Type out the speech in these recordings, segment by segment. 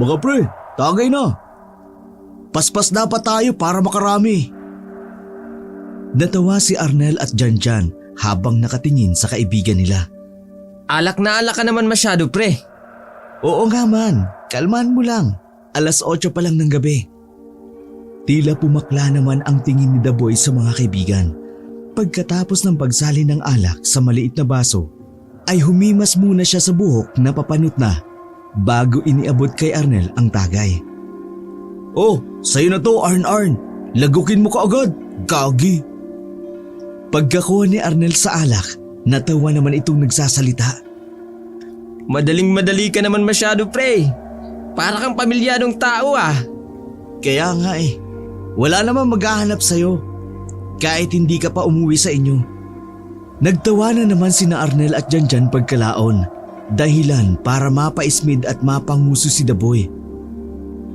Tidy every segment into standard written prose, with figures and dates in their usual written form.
Mga pre, tagay na. Paspas dapat tayo para makarami. Natawa si Arnel at Janjan habang nakatingin sa kaibigan nila. Alak na alak ka naman masyado, pre. Oo nga man, kalmahan mo lang. 8:00 pa lang ng gabi. Tila pumakla naman ang tingin ni The Boy sa mga kaibigan. Pagkatapos ng pagsali ng alak sa maliit na baso, ay humimas muna siya sa buhok na papanot na bago iniabot kay Arnel ang tagay. Oh, sa'yo na to, Arn. Lagukin mo ka agad, gagi. Pagkakuha ni Arnel sa alak, natawa naman itong nagsasalita. Madaling-madali ka naman masyado, pre. Para kang pamilyadong tao ah. Kaya nga wala namang maghahanap sa'yo kahit hindi ka pa umuwi sa inyo. Nagtawa na naman sina Arnel at Janjan pagkalaon, dahilan para mapaismid at mapanguso si The Boy.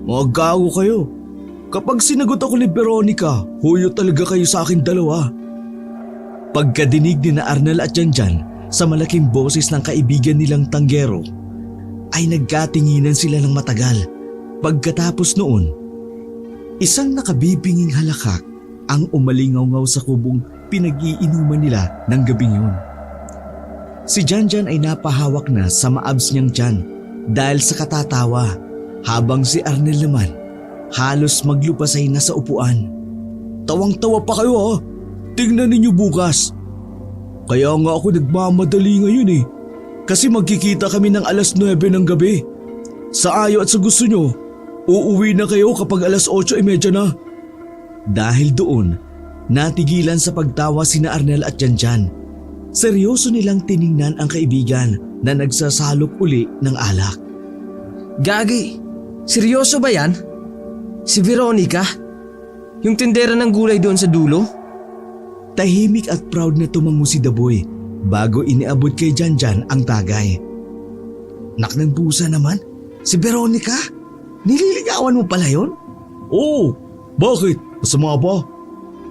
Mga gago kayo. Kapag sinagot ako ni Veronica, huyo talaga kayo sa akin dalawa. Pagkadinig ni na Arnel at Janjan sa malaking boses ng kaibigan nilang tanggero, ay nagkatinginan sila ng matagal. Pagkatapos noon, isang nakabibinging halakak ang umalingaw-ngaw sa kubong pinag-iinuman nila ng gabing yun. Si Janjan ay napahawak na sa maabs niyang tiyan dahil sa katatawa, habang si Arnel naman halos maglupasay na sa upuan. Tawang-tawa pa kayo ha? Tingnan ninyo bukas. Kaya nga ako nagmamadali ngayon kasi magkikita kami ng 9:00 ng gabi. Sa ayaw at sa gusto nyo, uuwi na kayo kapag 8:30 na. Dahil doon, natigilan sa pagtawa sina Arnel at Janjan. Seryoso nilang tiningnan ang kaibigan na nagsasalok uli ng alak. Gagi, seryoso ba yan? Si Veronica? Yung tindera ng gulay doon sa dulo? Tahimik at proud na tumango si The Boy bago iniabot kay Janjan ang tagay. Nak ng pusa naman, si Veronica? Nililigawan mo pala yun? Oo, bakit? Masama ba?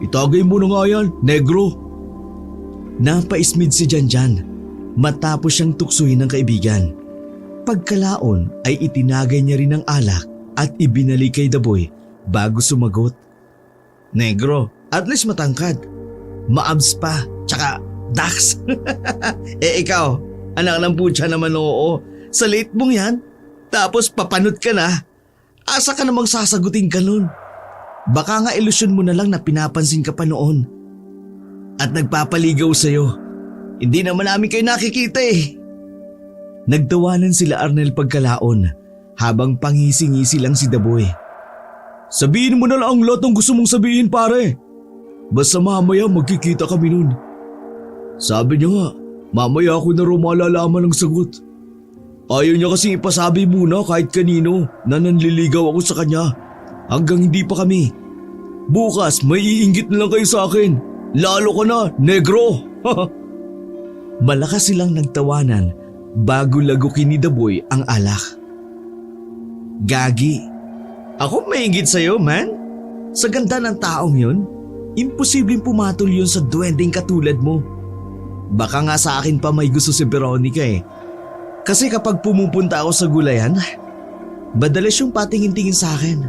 Itagay mo na nga yan, negro. Napaismid si Janjan matapos siyang tuksuhin ng kaibigan. Pagkalaon ay itinagay niya rin ang alak at ibinalik kay The Boy bago sumagot. Negro, at least matangkad. Maabs pa, tsaka dax. Ikaw, anak ng putya naman oo. Sa late mong yan, tapos papanot ka na. Asa ka namang sasagutin ka nun? Baka nga ilusyon mo na lang na pinapansin ka pa noon. At nagpapaligaw sa'yo. Hindi naman namin kayo nakikita Nagtawanan sila Arnel pagkalaon habang pangisi-ngisi lang si The Boy. Sabihin mo na lang ang lahat ng gusto mong sabihin pare. Basta mamaya magkikita kami nun. Sabi niya nga, mamaya ako na raw malalaman ng sagot. Ayaw niya kasing ipasabi muna kahit kanino na nanliligaw ako sa kanya hanggang hindi pa kami. Bukas may iinggit na lang kayo sa akin. Lalo ka na, negro! Malakas silang nagtawanan bago lagukin ni The Boy ang alak. Gagi, ako maingit sa'yo man. Sa ganda ng taong yun, imposibleng pumatol yun sa duwending katulad mo. Baka nga sa akin pa may gusto si Veronica Kasi kapag pumupunta ako sa gulayan, madalas yung patingin-tingin sa akin.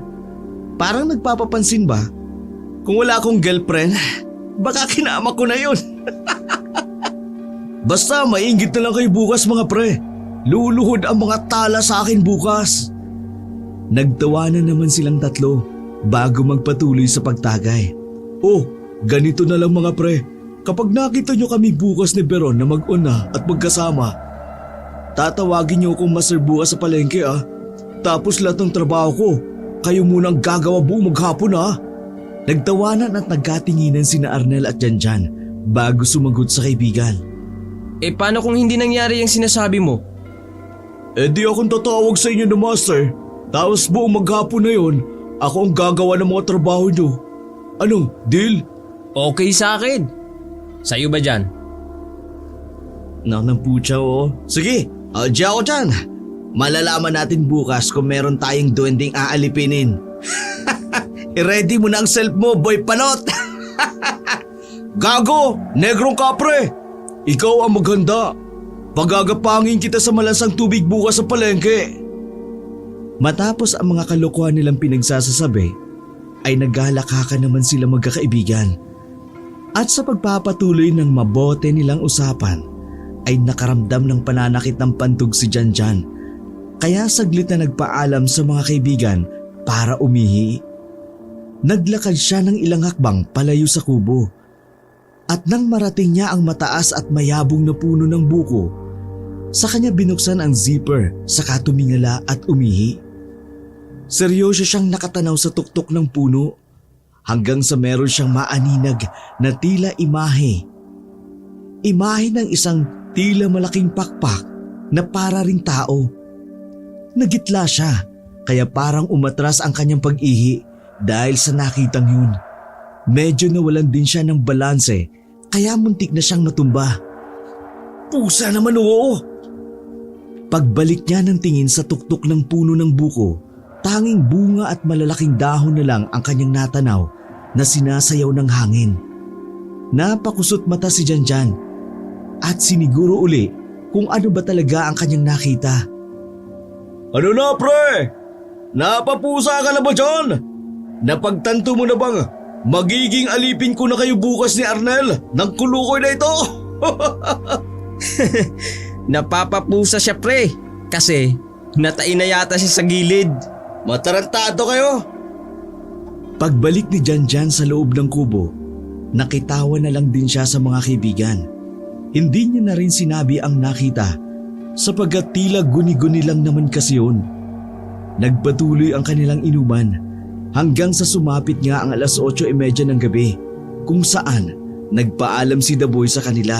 Parang nagpapapansin ba? Kung wala akong girlfriend, baka kinama ko na yun. Basta maingit na lang kayo bukas mga pre. Luluhod ang mga tala sa akin bukas. Nagtawanan naman silang tatlo bago magpatuloy sa pagtagay. Oh, ganito na lang mga pre. Kapag nakita nyo kami bukas ni Veron na mag-una at magkasama, tatawagin nyo akong master bukas sa palengke Tapos lahat ng trabaho ko, kayo munang gagawa buong maghapon Nagtawanan at nagkatinginan sina Arnel at Janjan bago sumagot sa kaibigan. Paano kung hindi nangyari yung sinasabi mo? Di akong tatawag sa inyo na master. Tapos buong maghapon na yon, ako ang gagawa ng mga trabaho nyo. Ano, deal? Okay sa akin. Sa'yo ba dyan? Nang putya Sige, di ako dyan. Malalaman natin bukas kung meron tayong duwending aalipinin. I-ready mo na ang self mo, boy panot! Gago! Negrong kapre! Ikaw ang maghanda. Pagagapangin kita sa malansang tubig bukas sa palengke. Matapos ang mga kalokohan nilang pinagsasasabi, ay naghalakakan naman sila magkakaibigan. At sa pagpapatuloy ng mabote nilang usapan, ay nakaramdam ng pananakit ng pantog si Janjan. Kaya saglit na nagpaalam sa mga kaibigan para umihi. Naglakad siya ng ilang hakbang palayo sa kubo. At nang marating niya ang mataas at mayabong na puno ng buko, sa kanya binuksan ang zipper saka tumingala at umihi. Seryoso siyang nakatanaw sa tuktok ng puno hanggang sa meron siyang maaninag na tila imahe. Imahe ng isang tila malaking pakpak na para ring tao. Nagitla siya kaya parang umatras ang kanyang pag-ihi dahil sa nakitang yun. Medyo nawalan din siya ng balanse kaya muntik na siyang matumba. Pusa naman oo! Pagbalik niya ng tingin sa tuktok ng puno ng buko, tanging bunga at malalaking dahon na lang ang kanyang natanaw na sinasayaw ng hangin. Napakusot mata si Janjan at siniguro uli kung ano ba talaga ang kanyang nakita. Ano na pre? Napapusa ka na ba dyan? Napagtanto mo na bang magiging alipin ko na kayo bukas ni Arnel ng kulukoy na ito? Napapapusa siya pre, kasi natain na yata siya sa gilid. Matarantado kayo! Pagbalik ni Janjan sa loob ng kubo, nakitawa na lang din siya sa mga kaibigan. Hindi niya na rin sinabi ang nakita sapagkat tila guni-guni lang naman kasi yun. Nagpatuloy ang kanilang inuman hanggang sa sumapit nga ang 8:30 ng gabi kung saan nagpaalam si Daboy sa kanila.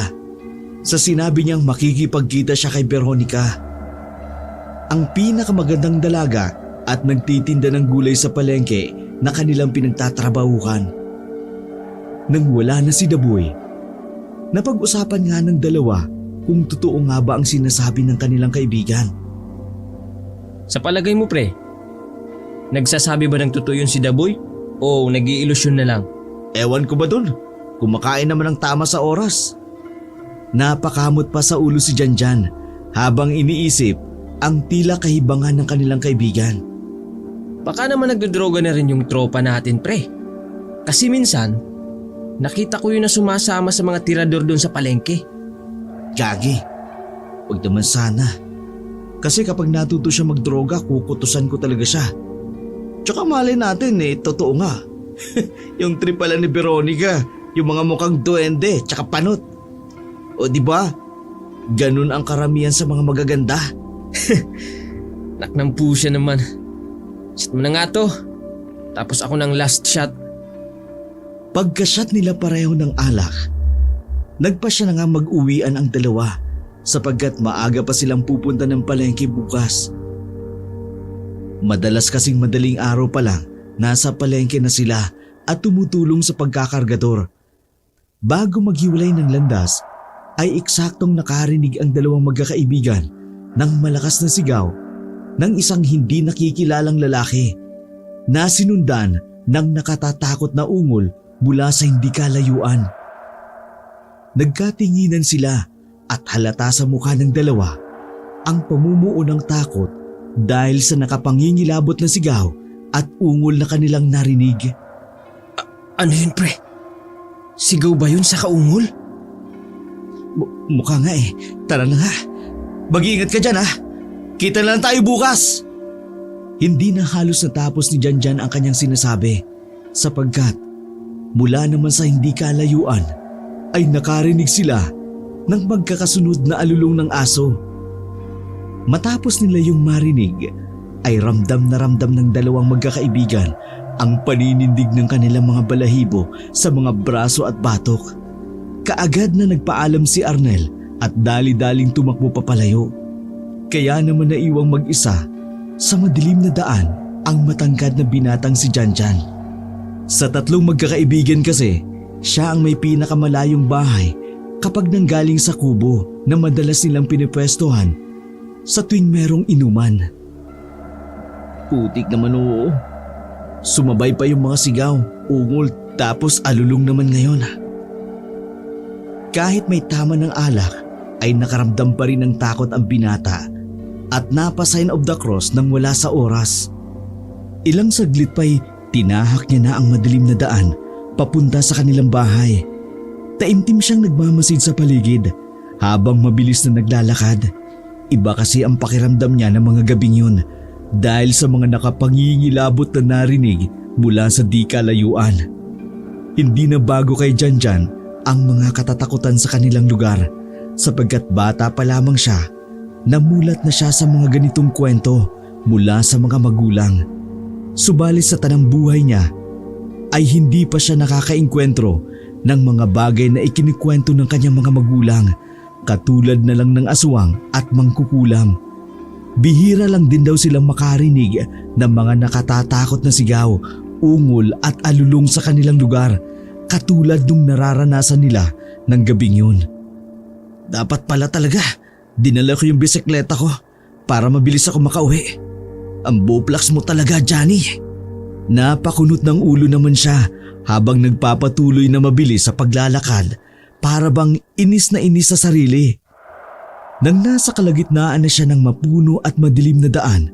Sa sinabi niyang makikipagkita siya kay Veronica, ang pinakamagandang dalaga at nagtitinda ng gulay sa palengke na kanilang pinagtatrabahuhan. Nang wala na si Daboy, napag-usapan nga ng dalawa kung totoo nga ba ang sinasabi ng kanilang kaibigan. Sa palagay mo pre, nagsasabi ba ng totoo yun si Daboy o nag-iilusyon na lang? Ewan ko ba dun? Kumakain naman ng tama sa oras. Napakamot pa sa ulo si Janjan habang iniisip ang tila kahibangan ng kanilang kaibigan. Baka naman nagdodroga na rin yung tropa natin pre. Kasi minsan, nakita ko yun na sumasama sa mga tirador doon sa palengke. Gagi, wag naman sana. Kasi kapag natuto siya magdroga, kukutusan ko talaga siya. Tsaka malay natin totoo nga. Yung trip pala ni Veronica, yung mga mukhang duwende tsaka panot. O di ba? Ganun ang karamihan sa mga magaganda. Naknang pusya naman. Shot mo na nga to. Tapos ako ng last shot. Pagka-shot nila pareho ng alak, nagpa siya na nga mag-uwian ang dalawa sapagkat maaga pa silang pupunta ng palengke bukas. Madalas kasing madaling araw pa lang, nasa palengke na sila at tumutulong sa pagkakargador. Bago maghiwalay ng landas, ay eksaktong nakarinig ang dalawang magkakaibigan ng malakas na sigaw ng isang hindi nakikilalang lalaki na sinundan ng nakatatakot na ungol mula sa hindi kalayuan. Nagkatinginan sila at halata sa mukha ng dalawa ang pamumuo ng takot dahil sa nakapangingilabot na sigaw at ungol na kanilang narinig. Ano yun pre? Sigaw ba yun sa kaungol? Mukha nga Tara na nga. Mag-iingat ka dyan ha. Kita na lang tayo bukas. Hindi na halos natapos ni Janjan ang kanyang sinasabi sapagkat mula naman sa hindi kalayuan ay nakarinig sila ng magkakasunod na alulong ng aso. Matapos nila yung marinig ay ramdam na ramdam ng dalawang magkakaibigan ang paninindig ng kanilang mga balahibo sa mga braso at batok. Kaagad na nagpaalam si Arnel at dali-daling tumakbo papalayo. Kaya naman naiwang mag-isa sa madilim na daan ang matangkad na binatang si Janjan. Sa tatlong magkakaibigan kasi, siya ang may pinakamalayong bahay kapag nanggaling sa kubo na madalas nilang pinipwestohan sa tuwing merong inuman. Putik naman oo. Sumabay pa yung mga sigaw, ungol tapos alulong naman ngayon. Kahit may tama ng alak ay nakaramdam pa rin ng takot ang binata at napa-sign of the cross nang wala sa oras. Ilang saglit pa'y tinahak niya na ang madilim na daan papunta sa kanilang bahay. Taimtim siyang nagmamasid sa paligid habang mabilis na naglalakad. Iba kasi ang pakiramdam niya ng mga gabing yun dahil sa mga nakapangingilabot na narinig mula sa di kalayuan. Hindi na bago kay Janjan ang mga katatakutan sa kanilang lugar sapagkat bata pa lamang siya, namulat na siya sa mga ganitong kwento mula sa mga magulang. Subalit sa tanang buhay niya ay hindi pa siya nakakaengkwentro ng mga bagay na ikinikwento ng kanyang mga magulang, katulad na lang ng aswang at mangkukulam. Bihira lang din daw silang makarinig ng mga nakatatakot na sigaw, ungol at alulong sa kanilang lugar, katulad nung nararanasan nila ng gabing yun. Dapat pala talaga, dinala ko yung bisikleta ko para mabilis ako makauwi. Ang boplax mo talaga, Johnny. Napakunot ng ulo naman siya habang nagpapatuloy na mabilis sa paglalakad, para bang inis na inis sa sarili. Nang nasa kalagitnaan na siya ng mapuno at madilim na daan,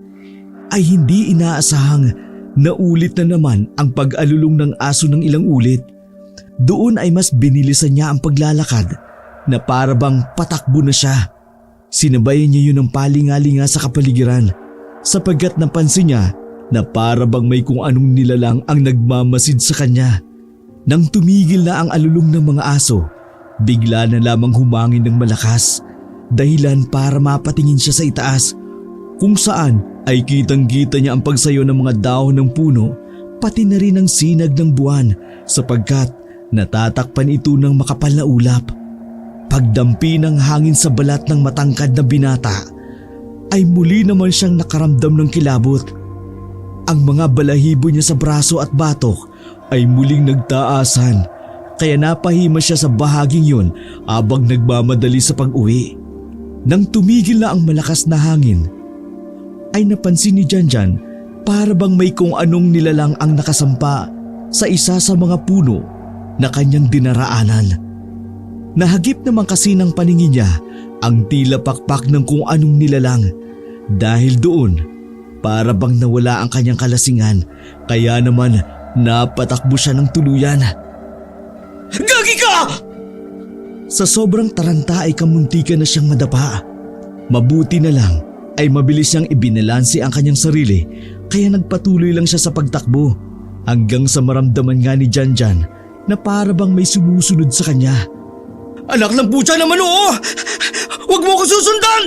ay hindi inaasahang naulit na naman ang pag-alulong ng aso ng ilang ulit. Doon ay mas binilisan niya ang paglalakad na para bang patakbo na siya. Sinabayan niya yun ng palingalinga sa kapaligiran sapagkat napansin niya na para bang may kung anong nilalang ang nagmamasid sa kanya. Nang tumigil na ang alulong ng mga aso, bigla na lamang humangin ng malakas, dahilan para mapatingin siya sa itaas, kung saan ay kitang-kita niya ang pagsayo ng mga dahon ng puno, pati na rin ang sinag ng buwan sapagkat natatakpan ito ng makapal na ulap. Pagdampi ng hangin sa balat ng matangkad na binata, ay muli naman siyang nakaramdam ng kilabot. Ang mga balahibo niya sa braso at batok ay muling nagtaasan, kaya napahima siya sa bahaging yun habang nagmamadali sa pag-uwi. Nang tumigil na ang malakas na hangin, ay napansin ni Janjan para bang may kung anong nilalang ang nakasampa sa isa sa mga puno na kanyang dinaraanan. Nahagip naman kasi ng paningin niya ang tila pakpak ng kung anong nilalang. Dahil doon, para bang nawala ang kanyang kalasingan, kaya naman napatakbo siya ng tuluyan. Gagi ka! Sa sobrang taranta ay kamuntikan na siyang madapa. Mabuti na lang ay mabilis siyang ibinalansi ang kanyang sarili, kaya nagpatuloy lang siya sa pagtakbo hanggang sa maramdaman nga ni Janjan na para bang may sumusunod sa kanya. Anak ng pucha naman, oo! Huwag mo ko susundan!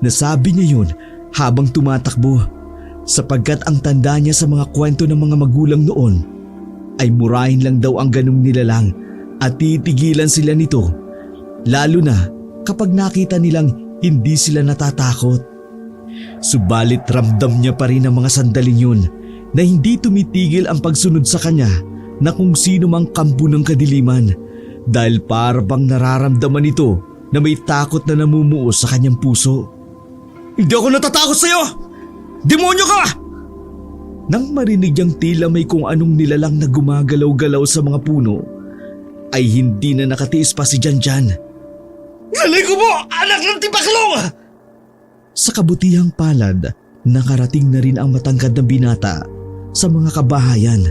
Nasabi niya yun habang tumatakbo sapagkat ang tanda niya sa mga kwento ng mga magulang noon ay murahin lang daw ang ganong nilalang at titigilan sila nito, lalo na kapag nakita nilang hindi sila natatakot. Subalit ramdam niya pa rin ang mga sandaling yun na hindi tumitigil ang pagsunod sa kanya na kung sino mang kampo ng kadiliman, dahil para bang nararamdaman ito na may takot na namumuo sa kanyang puso. Hindi ako natatakot sa'yo! Demonyo ka! Nang marinig niyang tila may kung anong nilalang na gumagalaw-galaw sa mga puno, ay hindi na nakatiis pa si Janjan. Lalay ko mo! Anak ng tipaklong! Sa kabutihang palad, nakarating na rin ang matangkad na binata sa mga kabahayan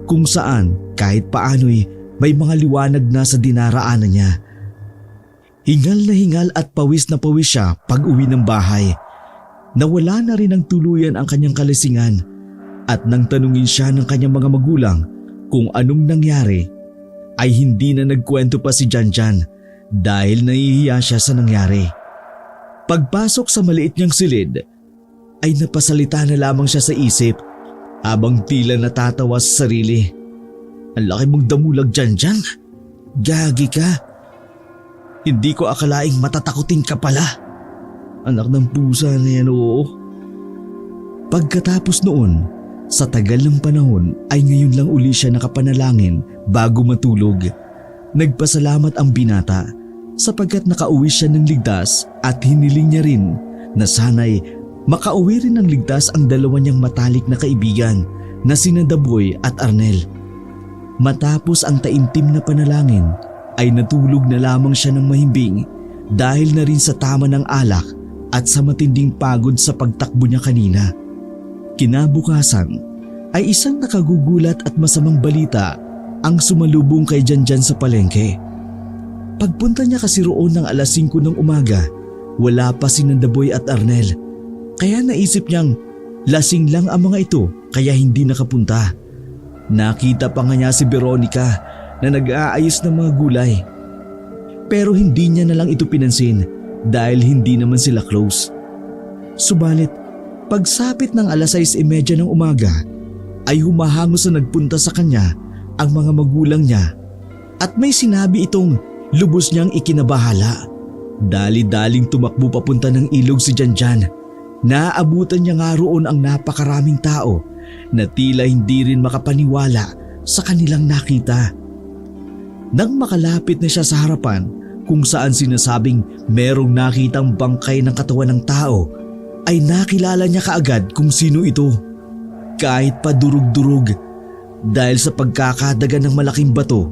kung saan kahit paano'y may mga liwanag na sa dinaraanan niya. Hingal na hingal at pawis na pawis siya pag uwi ng bahay. Nawala na rin ng tuluyan ang kanyang kalasingan at nang tanungin siya ng kanyang mga magulang kung anong nangyari, ay hindi na nagkwento pa si Janjan dahil nahihiya siya sa nangyari. Pagpasok sa maliit niyang silid, ay napasalita na lamang siya sa isip habang tila natatawa sa sarili. Ang laki mong damulag, Janjan. Gagi ka. Hindi ko akalaing matatakutin ka pala. Anak ng pusa na yan, oo. Pagkatapos noon, sa tagal ng panahon ay ngayon lang uli siya nakapanalangin bago matulog. Nagpasalamat ang binata sapagkat nakauwi siya ng ligtas at hiniling niya rin na sana'y makauwi rin ng ligtas ang dalawa niyang matalik na kaibigan na sina Daboy at Arnel. Matapos ang taimtim na panalangin ay natulog na lamang siya ng mahimbing dahil na rin sa tama ng alak at sa matinding pagod sa pagtakbo niya kanina. Kinabukasan ay isang nakagugulat at masamang balita ang sumalubong kay Janjan sa palengke. Pagpunta niya kasi roon ng alas 5 ng umaga, wala pa si Nandaboy at Arnel. Kaya naisip niyang lasing lang ang mga ito kaya hindi nakapunta. Nakita pa nga niya si Veronica na nag-aayos ng mga gulay. Pero hindi niya na lang ito pinansin dahil hindi naman sila close. Subalit, pagsapit ng alas 6:30 ng umaga ay humahango sa nagpunta sa kanya ang mga magulang niya at may sinabi itong lubos niyang ikinabahala. Dali-daling tumakbo papunta ng ilog si Janjan. Naaabutan niya nga roon ang napakaraming tao na tila hindi rin makapaniwala sa kanilang nakita. Nang makalapit na siya sa harapan kung saan sinasabing merong nakitang bangkay ng katawan ng tao, ay nakilala niya kaagad kung sino ito. Kahit pa durug-durug dahil sa pagkakadaga ng malaking bato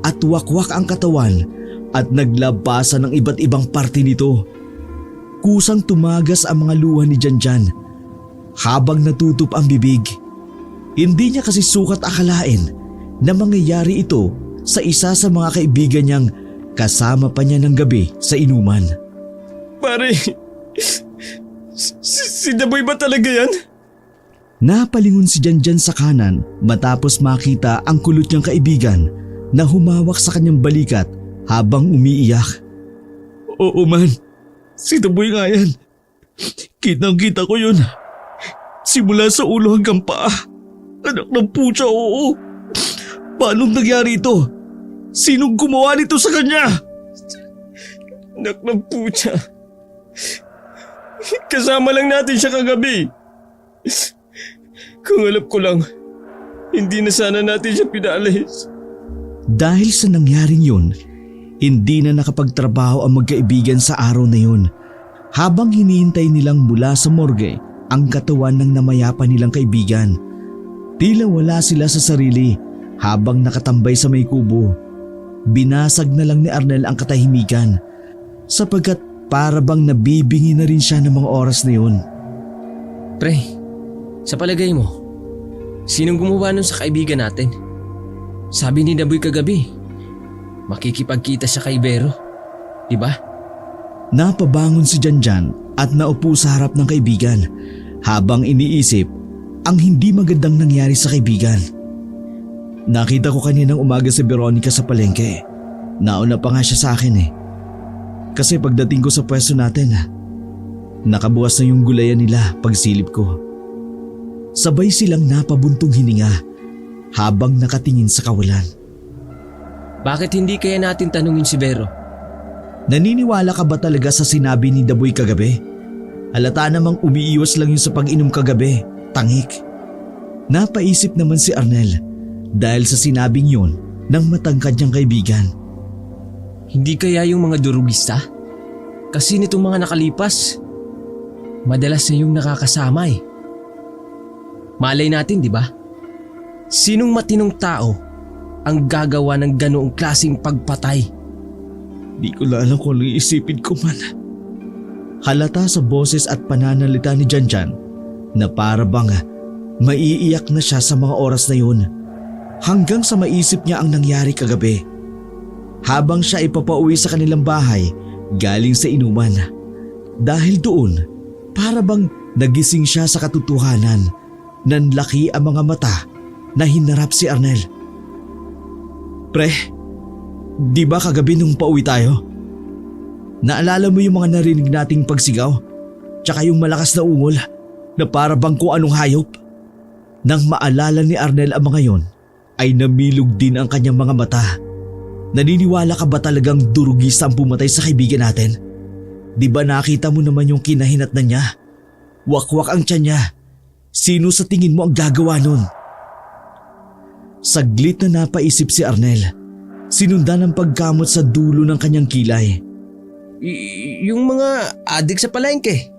at wakwak ang katawan at naglabasan ng iba't ibang parte nito. Kusang tumagas ang mga luha ni Janjan habang natutup ang bibig. Hindi niya kasi sukat akalain na mangyayari ito sa isa sa mga kaibigan niyang kasama pa niya ng gabi sa inuman. Pare, si Daboy ba talaga yan? Napalingon si Janjan sa kanan matapos makita ang kulot niyang kaibigan na humawak sa kanyang balikat habang umiiyak. Oo man, si Daboy nga yan. Kitang-kita ko yun. Simula sa ulo hanggang paa. Anak ng putya, oo. Paano nangyari ito? Sinong gumawa nito sa kanya? Anak ng putya. Kasama lang natin siya kagabi. Kung alam ko lang, hindi na sana natin siya pinalis. Dahil sa nangyaring yun, hindi na nakapagtrabaho ang magkaibigan sa araw na yun. Habang hinihintay nilang mula sa morgue ang katawan ng namayapa nilang kaibigan, tila wala sila sa sarili habang nakatambay sa may kubo. Binasag na lang ni Arnel ang katahimikan sapagkat para bang nabibingi na rin siya ng mga oras na yun. Pre, sa palagay mo, sinong gumawa nun sa kaibigan natin? Sabi ni Daboy kagabi, makikipagkita siya kay Vero, di ba? Napabangon si Janjan at naupo sa harap ng kaibigan habang iniisip ang hindi magandang nangyari sa kaibigan. Nakita ko kaninang umaga si Veronica sa palengke. Nauna pa nga siya sa akin eh. Kasi pagdating ko sa pwesto natin, nakabukas na yung gulayan nila pagsilip ko. Sabay silang napabuntong hininga habang nakatingin sa kawalan. Bakit hindi kaya natin tanungin si Vero? Naniniwala ka ba talaga sa sinabi ni Daboy kagabi? Halata namang umiiwas lang yun sa pag-inom kagabi, tangik. Napaisip naman si Arnel dahil sa sinabing yun ng matangkad niyang kaibigan. Hindi kaya yung mga durugista? Kasi nitong mga nakalipas, madalas na yung nakakasama eh. Malay natin, di ba? Sinong matinong tao ang gagawa ng ganoong klaseng pagpatay? Di ko na alam kung anong isipin ko man. Halata sa boses at pananalita ni Janjan na para bang maiiyak na siya sa mga oras na yun hanggang sa maisip niya ang nangyari kagabi. Habang siya ipapauwi sa kanilang bahay galing sa inuman. Dahil doon, para bang nagising siya sa katotohanan. Nanlaki ang mga mata na hinarap si Arnel. Pre, di ba kagabi nung pauwi tayo? Naalala mo yung mga narinig nating pagsigaw? Tsaka yung malakas na ungol na para bang kung anong hayop? Nang maalala ni Arnel ang mga yon, ay namilog din ang kanyang mga mata. Naniniwala ka ba talagang durugista ang pumatay sa kaibigan natin? Di ba nakita mo naman yung kinahinatnan niya? Wakwak ang tiyan niya. Sino sa tingin mo ang gagawa nun? Saglit na napaisip si Arnel. Sinundan ang pagkamot sa dulo ng kanyang kilay. Yung mga adik sa palengke.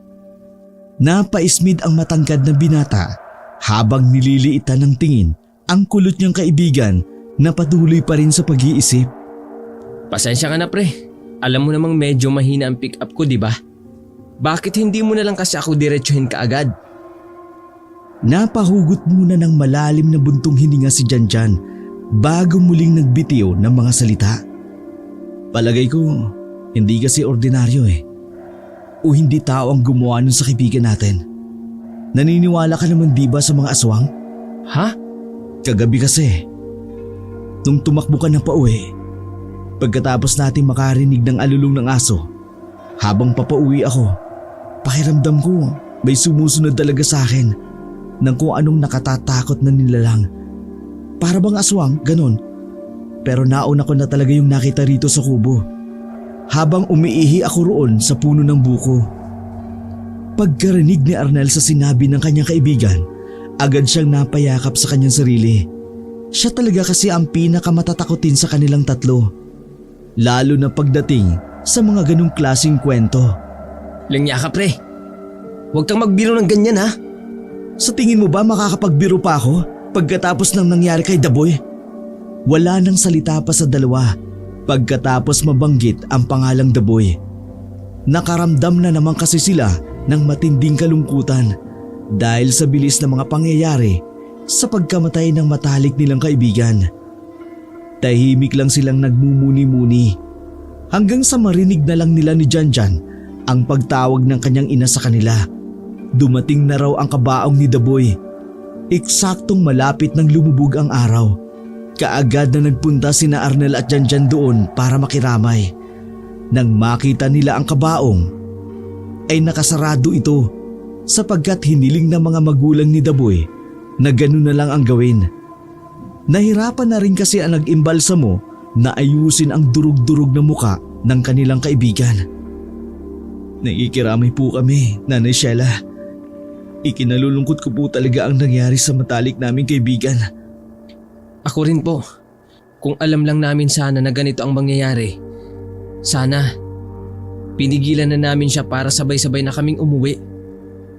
Napaismid ang matangkad na binata habang nililiitan ng tingin ang kulot niyang kaibigan na patuloy pa rin sa pag-iisip. Pasensya ka na pre. Alam mo namang medyo mahina ang pick up ko, di ba? Bakit hindi mo na lang kasi ako diretsuhin kaagad? Napahugot muna ng malalim na buntong hininga si Janjan bago muling nagbitiw ng mga salita. Palagay ko, hindi kasi ordinaryo O hindi tao ang gumawa nun sa kaibigan natin. Naniniwala ka naman di ba sa mga aswang? Ha? Kagabi kasi, nung tumakbo ka na pauwi, pagkatapos natin makarinig ng alulong ng aso, habang papauwi ako, pakiramdam ko may sumusunod talaga sa akin ng kung anong nakatatakot na nilalang. Para bang aswang, ganon. Pero nauna ko na talaga yung nakita rito sa kubo, habang umiihi ako roon sa puno ng buko. Pagkarinig ni Arnel sa sinabi ng kanyang kaibigan, agad siyang napayakap sa kanyang sarili. Siya talaga kasi ang pinakamatatakotin sa kanilang tatlo, lalo na pagdating sa mga ganong klaseng kwento. Langya ka pre. Huwag kang magbiro ng ganyan ha. Sa tingin mo ba makakapagbiro pa ako pagkatapos ng nangyari kay Daboy? Wala nang salita pa sa dalawa pagkatapos mabanggit ang pangalang Daboy. Nakaramdam na naman kasi sila ng matinding kalungkutan dahil sa bilis na mga pangyayari sa pagkamatay ng matalik nilang kaibigan. Tahimik lang silang nagmumuni-muni hanggang sa marinig na lang nila ni Janjan ang pagtawag ng kanyang ina sa kanila. Dumating na raw ang kabaong ni Daboy. Eksaktong malapit nang lumubog ang araw. Kaagad na nagpunta sina Arnel at Janjan doon para makiramay. Nang makita nila ang kabaong, ay nakasarado ito sapagkat hiniling ng mga magulang ni Daboy na ganun na lang ang gawin. Nahirapan na rin kasi ang nag-imbalsamo na ayusin ang durug-durug na muka ng kanilang kaibigan. Nakikiramay po kami, Nanay Sheila. Ikinalulungkot ko po talaga ang nangyari sa matalik naming kaibigan. Ako rin po. Kung alam lang namin sana na ganito ang mangyayari, sana pinigilan na namin siya para sabay-sabay na kaming umuwi.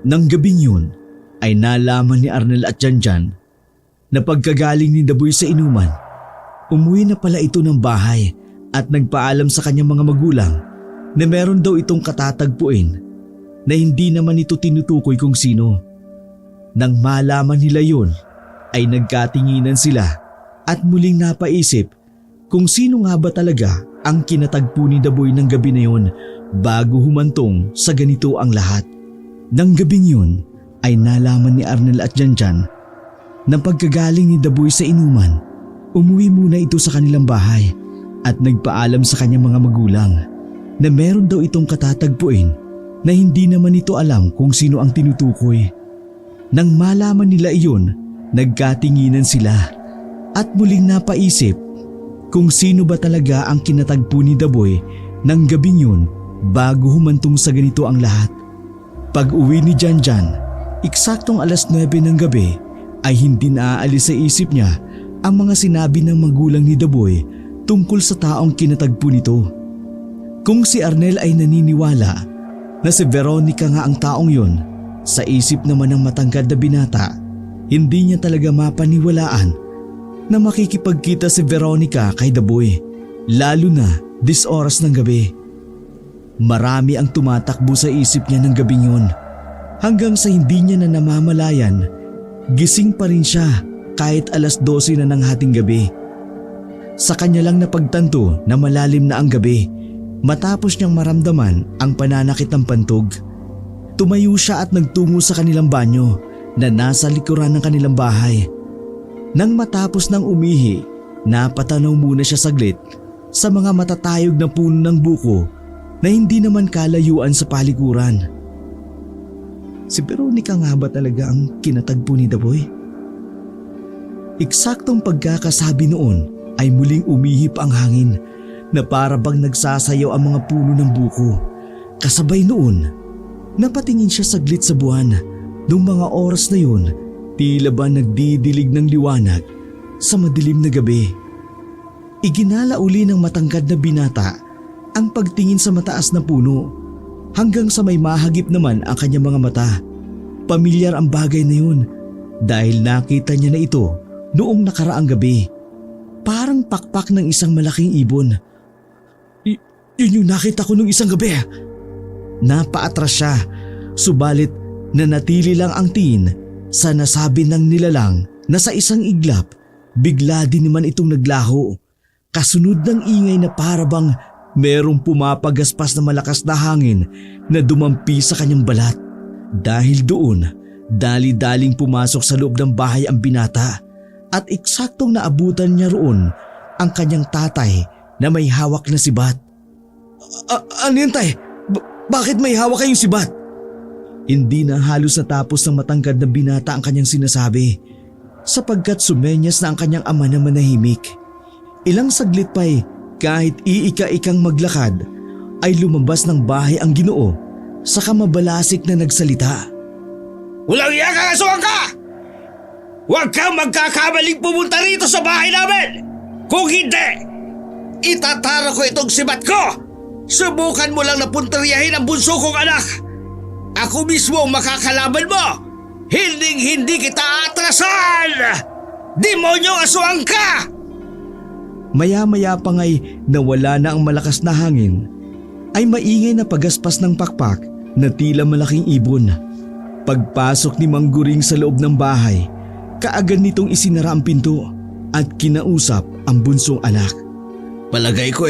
Nang gabing yun ay nalaman ni Arnel at Janjan na pagkagaling ni Daboy sa inuman, umuwi na pala ito ng bahay at nagpaalam sa kanyang mga magulang na meron daw itong katatagpuin na hindi naman ito tinutukoy kung sino. Nang malaman nila yun ay nagkatinginan sila at muling napaisip kung sino nga ba talaga ang kinatagpo ni Daboy ng gabi na yun bago humantong sa ganito ang lahat. Nang gabing yun ay nalaman ni Arnel at Janjan na pagkagaling ni Daboy sa inuman, umuwi muna ito sa kanilang bahay at nagpaalam sa kanyang mga magulang na meron daw itong katatagpuin na hindi naman ito alam kung sino ang tinutukoy. Nang malaman nila iyon, nagkatinginan sila at muling napaisip kung sino ba talaga ang kinatagpo ni Daboy ng gabing yun bago humantong sa ganito ang lahat. Pag uwi ni Janjan, eksaktong 9:00 ng gabi ay hindi naaalis sa isip niya ang mga sinabi ng magulang ni Daboy tungkol sa taong kinatagpo nito. Kung si Arnel ay naniniwala na si Veronica nga ang taong yun, sa isip naman ng matangkad na binata, hindi niya talaga mapaniwalaan na makikipagkita si Veronica kay Daboy, lalo na 10 oras ng gabi. Marami ang tumatakbo sa isip niya ng gabing yun, hanggang sa hindi niya na namamalayan, gising pa rin siya kahit 12:00 na ng hating gabi. Sa kanya lang napagtanto na malalim na ang gabi matapos niyang maramdaman ang pananakit ng pantog. Tumayo siya at nagtungo sa kanilang banyo na nasa likuran ng kanilang bahay. Nang matapos ng umihi, napatanaw muna siya saglit sa mga matatayog na puno ng buko na hindi naman kalayuan sa palikuran. Si Veronica nga ba talaga ang kinatagpo ni Daboy? Eksaktong pagkakasabi noon ay muling umihip ang hangin na para bang nagsasayaw ang mga puno ng buko. Kasabay noon, napatingin siya saglit sa buwan. Noong mga oras na yun, tila ba nagdidilig ng liwanag sa madilim na gabi. Iginala uli ng matangkad na binata ang pagtingin sa mataas na puno hanggang sa may mahagip naman ang kanyang mga mata. Pamilyar ang bagay na yun dahil nakita niya na ito noong nakaraang gabi. Parang pakpak ng isang malaking ibon. Yun yung nakita ko nung isang gabi. Napaatras siya, subalit nanatili lang ang tiin sa nasabi ng nilalang na sa isang iglap, bigla din naman itong naglaho. Kasunod ng ingay na parabang merong pumapagaspas na malakas na hangin na dumampi sa kanyang balat. Dahil doon, dali-daling pumasok sa loob ng bahay ang binata at eksaktong naabutan niya roon ang kanyang tatay na may hawak na sibat. Ano yun, tay? Bakit may hawak kayong sibat? Hindi na halos natapos ng matangkad na binata ang kanyang sinasabi sapagkat sumenyas na ang kanyang ama na manahimik. Ilang saglit pa'y kahit iika-ikang maglakad ay lumabas ng bahay ang Ginoo saka mabalasik na nagsalita. Walang iya kang asuhan ka! Huwag kang magkakamaling pumunta rito sa bahay namin! Kung hindi, itatara ko itong sibat ko! Subukan mo lang na punteriyahin ang bunso kong anak! Ako mismo ang makakalaban mo! Hinding-hindi kita atrasan! Demonyong asuhan ka! Maya-maya pa nga'y nawala na ang malakas na hangin, ay maingay na pagaspas ng pakpak na tila malaking ibon. Pagpasok ni Mang Guring sa loob ng bahay, kaagad nitong isinara ang pinto at kinausap ang bunsong anak. Palagay ko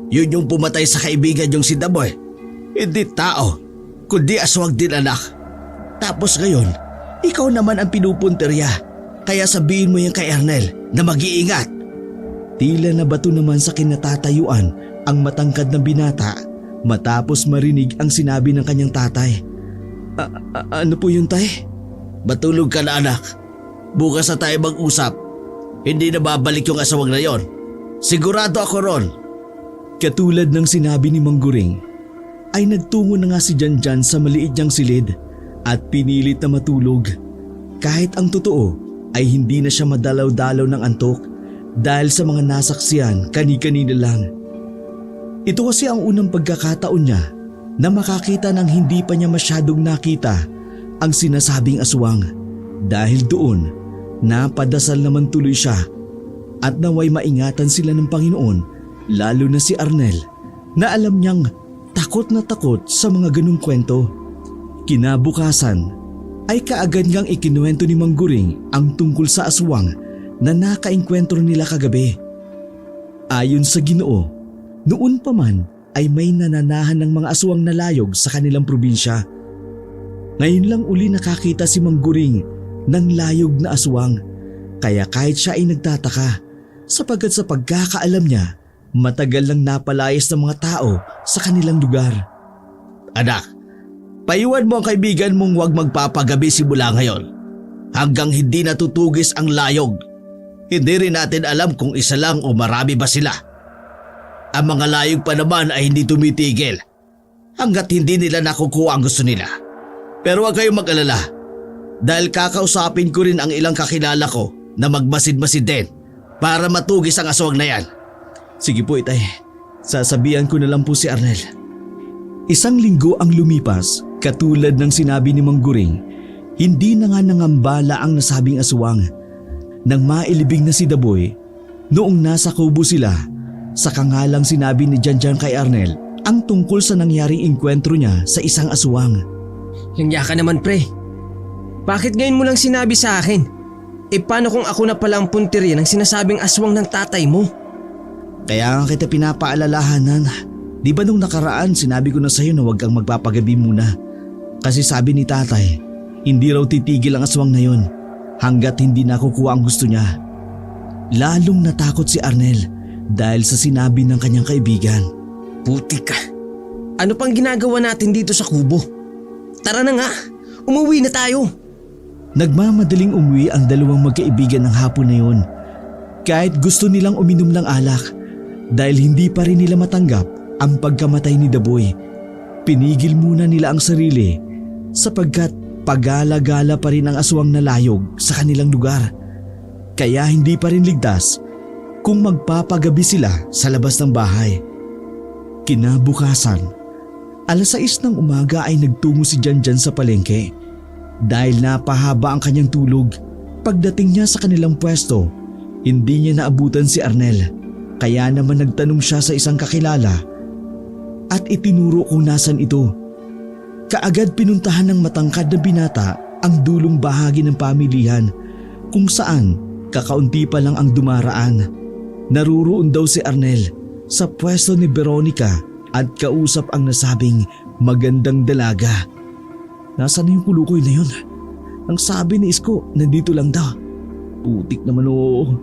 yun yung pumatay sa kaibigan yung si Daboy. Hindi tao, kundi aswang din anak. Tapos ngayon, ikaw naman ang pinupunterya. Kaya sabihin mo yan kay Ernel na mag-iingat. Tila nabato naman sa kinatatayuan ang matangkad na binata matapos marinig ang sinabi ng kanyang tatay. Ano po yun, tay? Matulog ka na, anak. Bukas na tayo mag-usap. Hindi na babalik yung asawang na yon. Sigurado ako ron. Katulad ng sinabi ni Mang Guring, ay nagtungo na nga si Janjan sa maliit niyang silid at pinilit na matulog. Kahit ang totoo ay hindi na siya madalaw-dalaw ng antok dahil sa mga nasaksiyan kani-kanina lang. Ito kasi ang unang pagkakataon niya na makakita ng hindi pa niya masyadong nakita ang sinasabing aswang. Dahil doon, napadasal naman tuloy siya at naway maingatan sila ng Panginoon, lalo na si Arnel na alam niyang takot na takot sa mga ganung kwento. Kinabukasan ay kaagad ngang ikinuwento ni Mang Guring ang tungkol sa aswang na nakaengkwentro nila kagabi. Ayon sa Ginoo, noon pa man ay may nananahan ng mga aswang na layog sa kanilang probinsya. Ngayon lang uli nakakita si Mang Guring ng layog na aswang, kaya kahit siya ay nagtataka sapagkat sa pagkakaalam niya, matagal nang napalayas ng mga tao sa kanilang lugar. Anak, payuhan mo ang kaibigan mong huwag magpapagabi simula ngayon hanggang hindi natutugis ang layog. Hindi rin natin alam kung isa lang o marami ba sila. Ang mga layog pa naman ay hindi tumitigil hanggat hindi nila nakukuha ang gusto nila. Pero huwag kayong mag-alala dahil kakausapin ko rin ang ilang kakilala ko na magmasid-masid din para matugis ang aswang na yan. Sige po, itay. Sasabihan ko na lang po si Arnel. Isang linggo ang lumipas, katulad ng sinabi ni Mang Guring. Hindi na nga nangambala ang nasabing aswang. Nang mailibing na si Daboy, noong nasa kubo sila, saka nga lang sinabi ni Janjan kay Arnel ang tungkol sa nangyaring engkwentro niya sa isang aswang. Langya ka naman, pre. Bakit ngayon mo lang sinabi sa akin? Paano kung ako na pala ang punteriya ng sinasabing aswang ng tatay mo? Kaya nga kita pinapaalalahanan. Di ba nung nakaraan sinabi ko na sa'yo na huwag kang magpapagabi muna? Kasi sabi ni tatay, hindi raw titigil ang aswang na yon hanggat hindi nakukuha ang gusto niya. Lalong natakot si Arnel dahil sa sinabi ng kanyang kaibigan. Putik ka. Ano pang ginagawa natin dito sa kubo? Tara na nga, umuwi na tayo. Nagmamadaling umuwi ang dalawang magkaibigan ng hapon na yun. Kahit gusto nilang uminom ng alak dahil hindi pa rin nila matanggap ang pagkamatay ni Daboy. Pinigil muna nila ang sarili sapagkat pagala-gala pa rin ang aswang na layog sa kanilang lugar. Kaya hindi pa rin ligtas kung magpapagabi sila sa labas ng bahay. Kinabukasan, alas 6 ng umaga ay nagtungo si Janjan sa palengke. Dahil napahaba ang kanyang tulog, pagdating niya sa kanilang pwesto, hindi niya naabutan si Arnel. Kaya naman nagtanong siya sa isang kakilala. at itinuro kung nasan ito. Kaagad pinuntahan ng matangkad na binata ang dulong bahagi ng pamilihan kung saan kakaunti pa lang ang dumaraan. Naruroon daw si Arnel sa pwesto ni Veronica at kausap ang nasabing magandang dalaga. Nasaan na yung kulukoy na yun? Ang sabi ni Isko, nandito lang daw. Putik naman oo.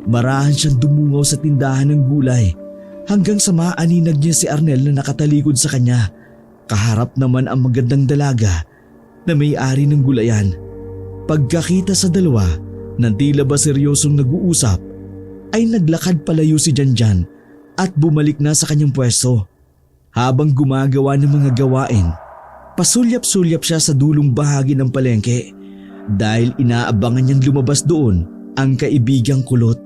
Marahan siyang dumungaw sa tindahan ng gulay hanggang sa maaninag niya si Arnel na nakatalikod sa kanya. Kaharap naman ang magandang dalaga na may-ari ng gulayan. Pagkakita sa dalawa na tila ba seryosong nag-uusap, ay naglakad palayo si Janjan at bumalik na sa kanyang pwesto. Habang gumagawa ng mga gawain, pasulyap-sulyap siya sa dulong bahagi ng palengke dahil inaabangan niyang lumabas doon ang kaibigang kulot.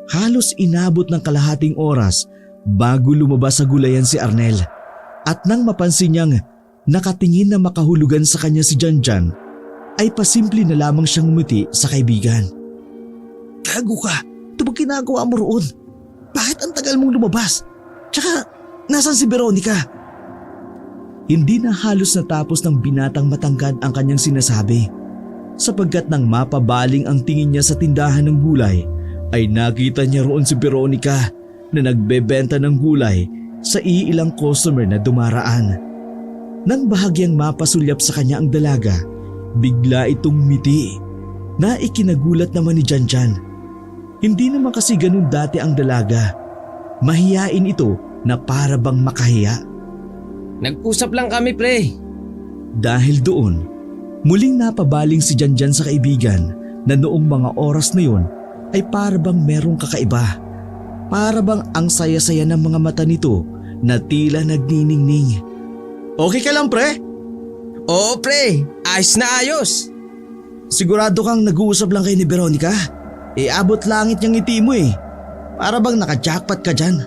Halos inabot ng kalahating oras bago lumabas sa gulayan si Arnel at nang mapansin niyang nakatingin na makahulugan sa kanya si Janjan ay pasimple na lamang siyang ngumiti sa kaibigan. Gago ka! Ito ba ginagawa mo roon? Bakit ang tagal mong lumabas? Tsaka nasan si Veronica? Hindi na halos natapos ng binatang matangkad ang kanyang sinasabi sapagkat nang mapabaling ang tingin niya sa tindahan ng gulay ay nakita niya roon si Veronica na nagbebenta ng gulay sa iilang customer na dumaraan. Nang bahagyang mapasulyap sa kanya ang dalaga, bigla itong miti na ikinagulat naman ni Janjan. Hindi naman kasi ganun dati ang dalaga. Mahiyain ito na para bang makahiya. Nag-usap lang kami pre. Dahil doon, muling napabaling si Janjan sa kaibigan na noong mga oras na yon ay para bang merong kakaiba. Para bang ang saya-saya ng mga mata nito na tila nagniningning. Okay ka lang pre? Oo pre, ayos na ayos. Sigurado kang nag-uusap lang kayo ni Veronica? Abot langit niyang ngiti mo eh. Para bang naka-jackpot ka dyan.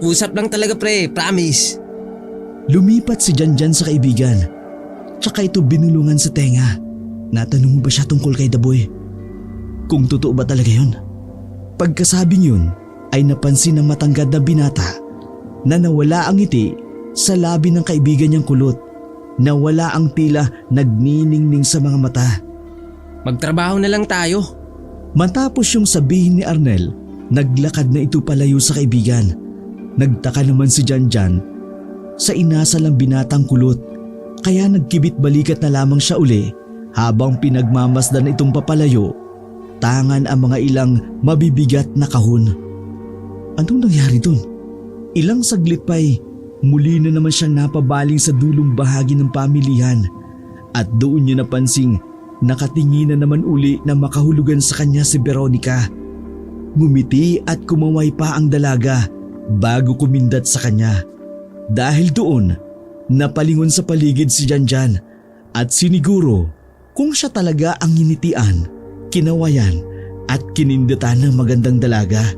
Usap lang talaga pre, promise. Lumipat si Janjan sa kaibigan. Tsaka ito binulungan sa tenga. Natanong mo ba siya tungkol kay Daboy? Kung totoo ba talaga yun? Pagkasabing yun ay napansin ng matanggad na binata na nawala ang ngiti sa labi ng kaibigan niyang kulot. Nawala ang tila nagniningning sa mga mata. Magtrabaho na lang tayo. Matapos yung sabihin ni Arnel, naglakad na ito palayo sa kaibigan. Nagtaka naman si Janjan sa inasal ng binatang kulot kaya nagkibit balikat na lamang siya uli habang pinagmamasdan itong papalayo. Tangan ang mga ilang mabibigat na kahon. Anong nangyari dun? Ilang saglit pa'y muli na naman siyang napabaling sa dulong bahagi ng pamilihan at doon niya napansing nakatingin na naman uli na makahulugan sa kanya si Veronica. Ngumiti at kumaway pa ang dalaga bago kumindat sa kanya. Dahil doon, napalingon sa paligid si Janjan at siniguro kung siya talaga ang nginitian, kinawayan at kinindatan ng magandang dalaga.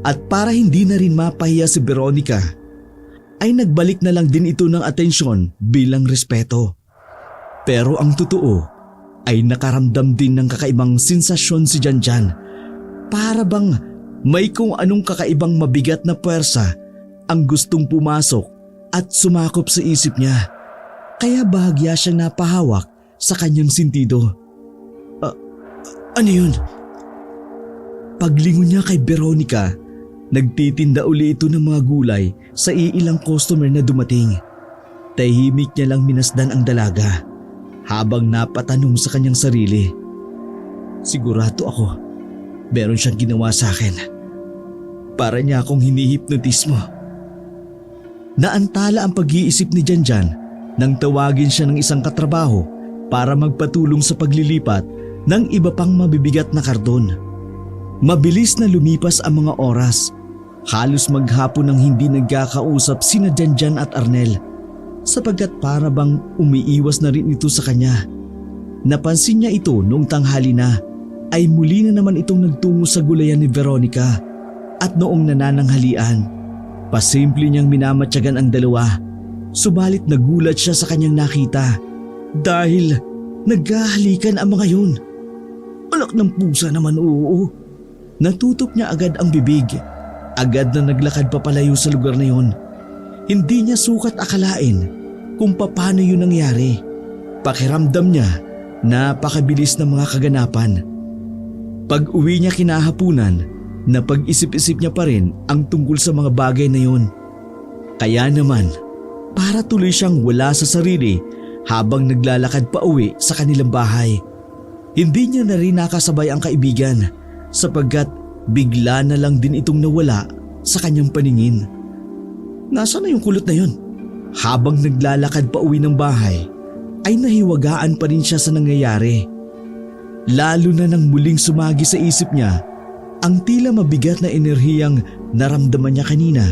At para hindi na rin mapahiya si Veronica, ay nagbalik na lang din ito ng atensyon bilang respeto. Pero ang totoo ay nakaramdam din ng kakaibang sensasyon si Janjan. Para bang may kung anong kakaibang mabigat na puwersa ang gustong pumasok at sumakop sa isip niya. Kaya bahagya siyang napahawak sa kanyang sentido. Ano yun? Paglingon niya kay Veronica, nagtitinda uli ito ng mga gulay sa iilang customer na dumating. Tahimik niya lang minasdan ang dalaga habang napatanong sa kanyang sarili. Sigurado ako, meron siyang ginawa sa akin. Para niya akong hinihipnotismo. Naantala ang pag-iisip ni Janjan nang tawagin siya ng isang katrabaho para magpatulong sa paglilipat ng iba pang mabibigat na karton. Mabilis na lumipas ang mga oras. Halos maghapon nang hindi nagkakausap sina Janjan at Arnel sapagkat para bang umiiwas na rin ito sa kanya. Napansin niya ito noong tanghali na ay muli na naman itong nagtungo sa gulayan ni Veronica at noong nanananghalian, pasimple niyang minamatyagan ang dalawa. Subalit nagulat siya sa kanyang nakita dahil naghahalikan ang mga yun. Alak ng pusa naman oo. Natutok niya agad ang bibig. Agad na naglakad papalayo sa lugar na yun Hindi niya sukat akalain kung paano yun nangyari. Pakiramdam niya, napakabilis ng mga kaganapan. Pag uwi niya kinahapunan, napag-isip-isip niya pa rin ang tungkol sa mga bagay na yun. Kaya naman, para tuloy siyang wala sa sarili habang naglalakad pa uwi sa kanilang bahay. Hindi niya na rin nakasabay ang kaibigan sapagkat bigla na lang din itong nawala sa kanyang paningin. Nasaan na yung kulot na yun? Habang naglalakad pa uwi ng bahay, ay nahiwagaan pa rin siya sa nangyayari. Lalo na nang muling sumagi sa isip niya ang tila mabigat na enerhiyang naramdaman niya kanina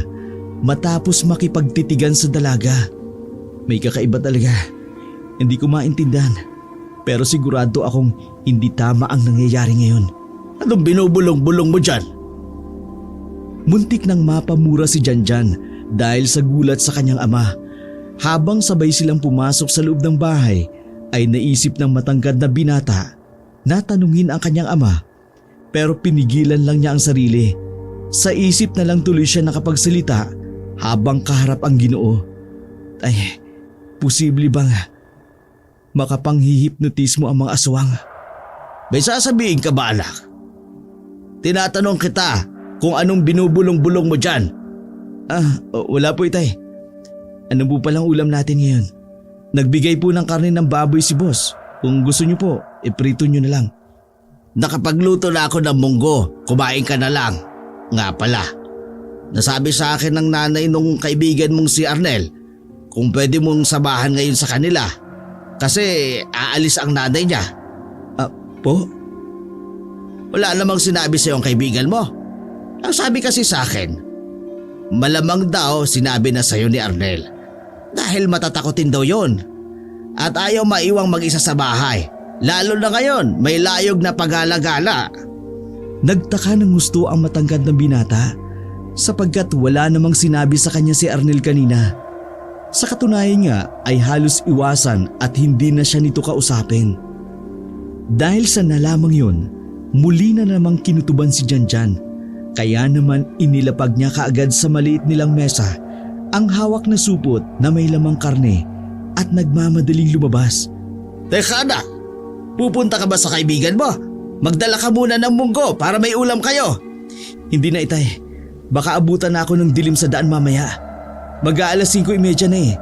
matapos makipagtitigan sa dalaga. May kakaiba talaga. Hindi ko maintindihan. Pero sigurado akong hindi tama ang nangyayari ngayon. Anong binubulong-bulong mo dyan? Muntik nang mapamura si Janjan dahil sa gulat sa kanyang ama. Habang sabay silang pumasok sa loob ng bahay ay naisip ng matangkad na binata na tanungin ang kanyang ama. Pero pinigilan lang niya ang sarili. Sa isip na lang tuloy siya nakapagsalita habang kaharap ang Ginoo. Ay, posible bang makapanghihipnotismo ang mga aswang? May sasabihin ka ba, anak? Tinatanong kita kung anong binubulong-bulong mo dyan. Wala po, itay. Ano po palang ulam natin ngayon? Nagbigay po ng karne ng baboy si boss. Kung gusto niyo po, iprito niyo na lang. Nakapagluto na ako ng munggo. Kumain ka na lang. Nga pala, nasabi sa akin ng nanay nung kaibigan mong si Arnel kung pwede mong samahan ngayon sa kanila kasi aalis ang nanay niya. Po? Wala namang sinabi sa'yo ang kaibigan mo. Ang sabi kasi sa akin, malamang daw sinabi na sa'yo ni Arnel dahil matatakotin daw yon at ayaw maiwang mag-isa sa bahay. Lalo na ngayon may layog na pagala-gala. Nagtaka ng gusto ang matangkad na binata sapagkat wala namang sinabi sa kanya si Arnel kanina. Sa katunayan nga ay halos iwasan at hindi na siya nito kausapin. Dahil sa nalamang yun, muli na namang kinutuban si Janjan. Kaya naman inilapag niya kaagad sa maliit nilang mesa ang hawak na supot na may lamang karne at nagmamadaling lumabas. Teka anak, pupunta ka ba sa kaibigan mo? Magdala ka muna ng munggo para may ulam kayo. Hindi na, itay. Baka abutan na ako ng dilim sa daan mamaya. Mag-aalas 5:30 na eh.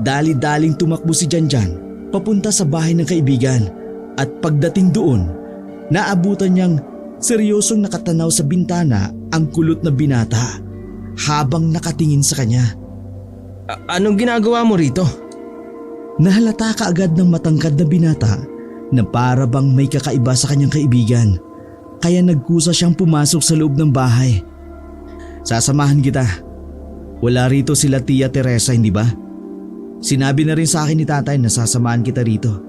Dali-daling tumakbo si Janjan papunta sa bahay ng kaibigan at pagdating doon, naabutan niyang seryosong nakatanaw sa bintana ang kulot na binata habang nakatingin sa kanya. Anong ginagawa mo rito? Nahalata kaagad ng matangkad na binata na para bang may kakaiba sa kanyang kaibigan, kaya nagkusa siyang pumasok sa loob ng bahay. Sasamahan kita. Wala rito sila Tia Teresa, hindi ba? Sinabi na rin sa akin ni tatay na sasamahan kita rito.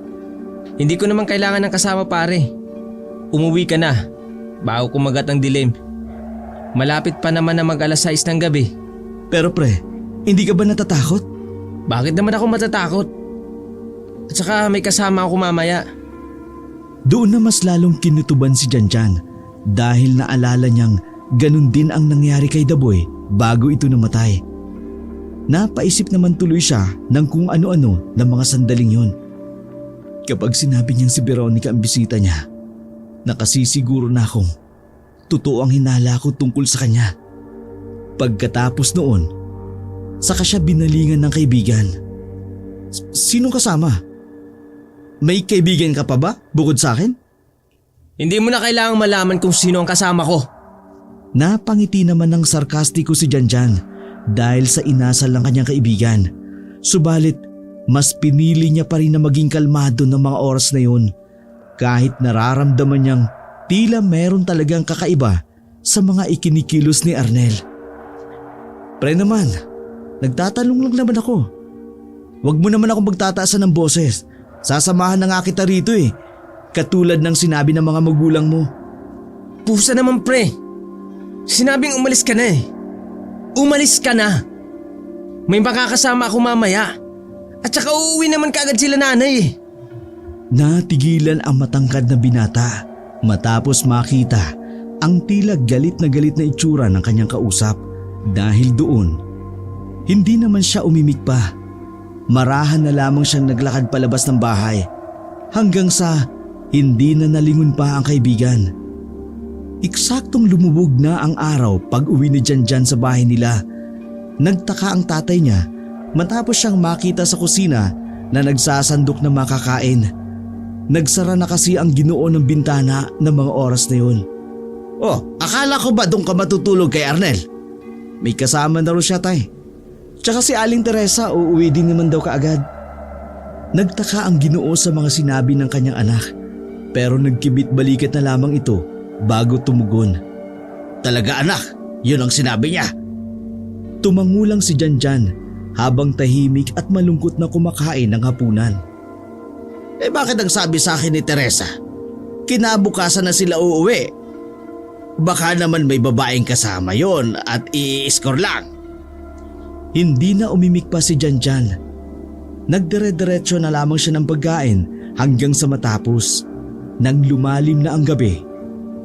Hindi ko naman kailangan ng kasama, pare. Umuwi ka na bago kumagat ang dilim. Malapit pa naman na mag-alas 6 ng gabi. Pero pre, hindi ka ba natatakot? Bakit naman ako matatakot? At saka may kasama ako mamaya. Doon na mas lalong kinutuban si Janjan dahil naalala niyang ganun din ang nangyari kay Daboy bago ito namatay. Napaisip naman tuloy siya ng kung ano-ano ng mga sandaling yun. Kapag sinabi niyang si Veronica ang bisita niya, nakasisiguro na akong totoo ang hinala ko tungkol sa kanya. Pagkatapos noon, saka siya binalingan ng kaibigan. Sinong kasama? May kaibigan ka pa ba bukod sa akin? Hindi mo na kailangang malaman kung sino ang kasama ko. Napangiti naman ng sarkastiko si Janjan dahil sa inasal ng kanyang kaibigan. Subalit, mas pinili niya pa rin na maging kalmado ng mga oras na yun kahit nararamdaman niyang tila meron talagang kakaiba sa mga ikinikilos ni Arnel. Pre naman, nagtatanong lang naman ako. Huwag mo naman akong magtataasan ng boses. Sasamahan na nga kita rito eh. Katulad ng sinabi ng mga magulang mo. Pusa naman pre. Sinabing umalis ka na eh. Umalis ka na. May makakasama ako mamaya. At saka uuwi naman kaagad sila nanay eh. Natigilan ang matangkad na binata matapos makita ang tila galit na itsura ng kanyang kausap. Dahil doon, Hindi naman siya umimik pa. Marahan na lamang siyang naglakad palabas ng bahay hanggang sa hindi na nalingon pa ang kaibigan. Eksaktong lumubog na ang araw pag uwi ni Janjan sa bahay nila. Nagtaka ang tatay niya matapos siyang makita sa kusina na nagsasandok na makakain. Nagsara na kasi ang ginoo ng bintana ng mga oras na yun. Oh, akala ko ba doon ka matutulog kay Arnel? May kasama na rin siya, tay. Tsaka si Aling Teresa uuwi din naman daw kaagad. Nagtaka ang ginoo sa mga sinabi ng kanyang anak, pero nagkibit balikat na lamang ito bago tumugon. Talaga anak, yun ang sinabi niya. Tumangulang si Janjan habang tahimik at malungkot na kumakain ng hapunan. Eh bakit ang sabi sa akin ni Teresa? Kinabukasan na sila uuwi. Baka naman may babaeng kasama yon at i-score lang. Hindi na umimik pa si Janjan. Nagdire-diretso na lamang siya ng pagkain hanggang sa matapos. Nang lumalim na ang gabi,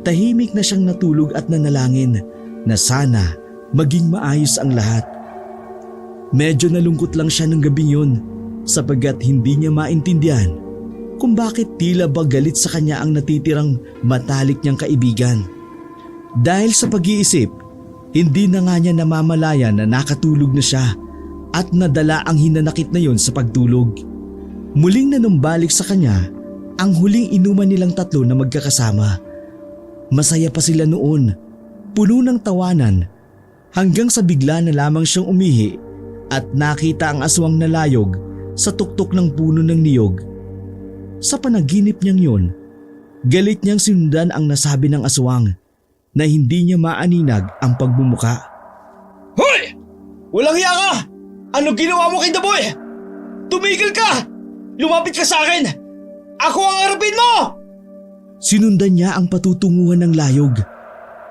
tahimik na siyang natulog at nanalangin na sana maging maayos ang lahat. Medyo nalungkot lang siya ng gabing yun sapagkat hindi niya maintindihan kung bakit tila ba galit sa kanya ang natitirang matalik niyang kaibigan. Dahil sa pag-iisip, hindi na nga niya namamalayan na nakatulog na siya at nadala ang hinanakit na yon sa pagtulog. Muling nanumbalik sa kanya ang huling inuman nilang tatlo na magkakasama. Masaya pa sila noon, puno ng tawanan, hanggang sa bigla na lamang siyang umihi at nakita ang aswang na layog sa tuktok ng puno ng niyog. Sa panaginip niyang yon, galit niyang sinundan ang nasabi ng aswang na hindi niya maaninag ang pagbumuka. Hoy! Walang hiya ka! Ano ginawa mo kay Daboy? Tumigil ka! Lumapit ka sa akin! Ako ang harapin mo! Sinundan niya ang patutunguhan ng layog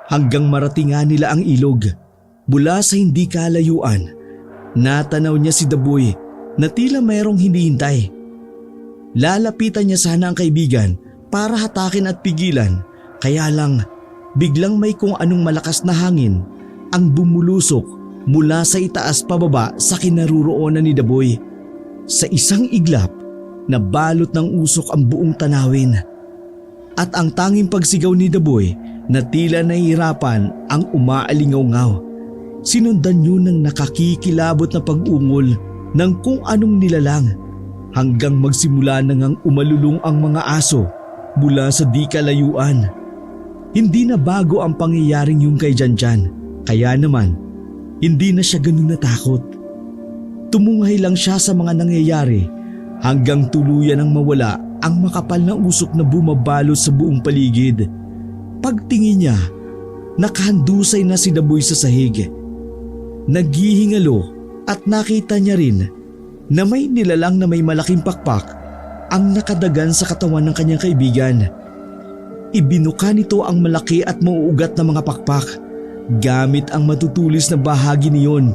hanggang maratingan nila ang ilog. Mula sa hindi kalayuan, natanaw niya si Daboy na tila mayroong hinihintay. Lalapitan niya sana ang kaibigan para hatakin at pigilan, kaya lang biglang may kung anong malakas na hangin ang bumulusok mula sa itaas pababa sa kinaruroonan ni Daboy. Sa isang iglap, nabalot ng usok ang buong tanawin. At ang tanging pagsigaw ni Daboy na tila nahihirapan ang umaalingaw-ngaw. Sinundan yun ng nakakikilabot na pag-ungol ng kung anong nilalang hanggang magsimula na ngang umalulong ang mga aso mula sa di kalayuan. Hindi na bago ang pangyayaring yung kay Janjan, kaya naman hindi na siya ganun natakot. Tumunghay lang siya sa mga nangyayari hanggang tuluyan ang mawala ang makapal na usok na bumabalot sa buong paligid. Pagtingin niya, nakahandusay na si Daboy sa sahig. Naghihingalo at nakita niya rin na may nilalang na may malaking pakpak ang nakadagan sa katawan ng kanyang kaibigan. Ibinuka nito ang malaki at mauugat na mga pakpak. Gamit ang matutulis na bahagi niyon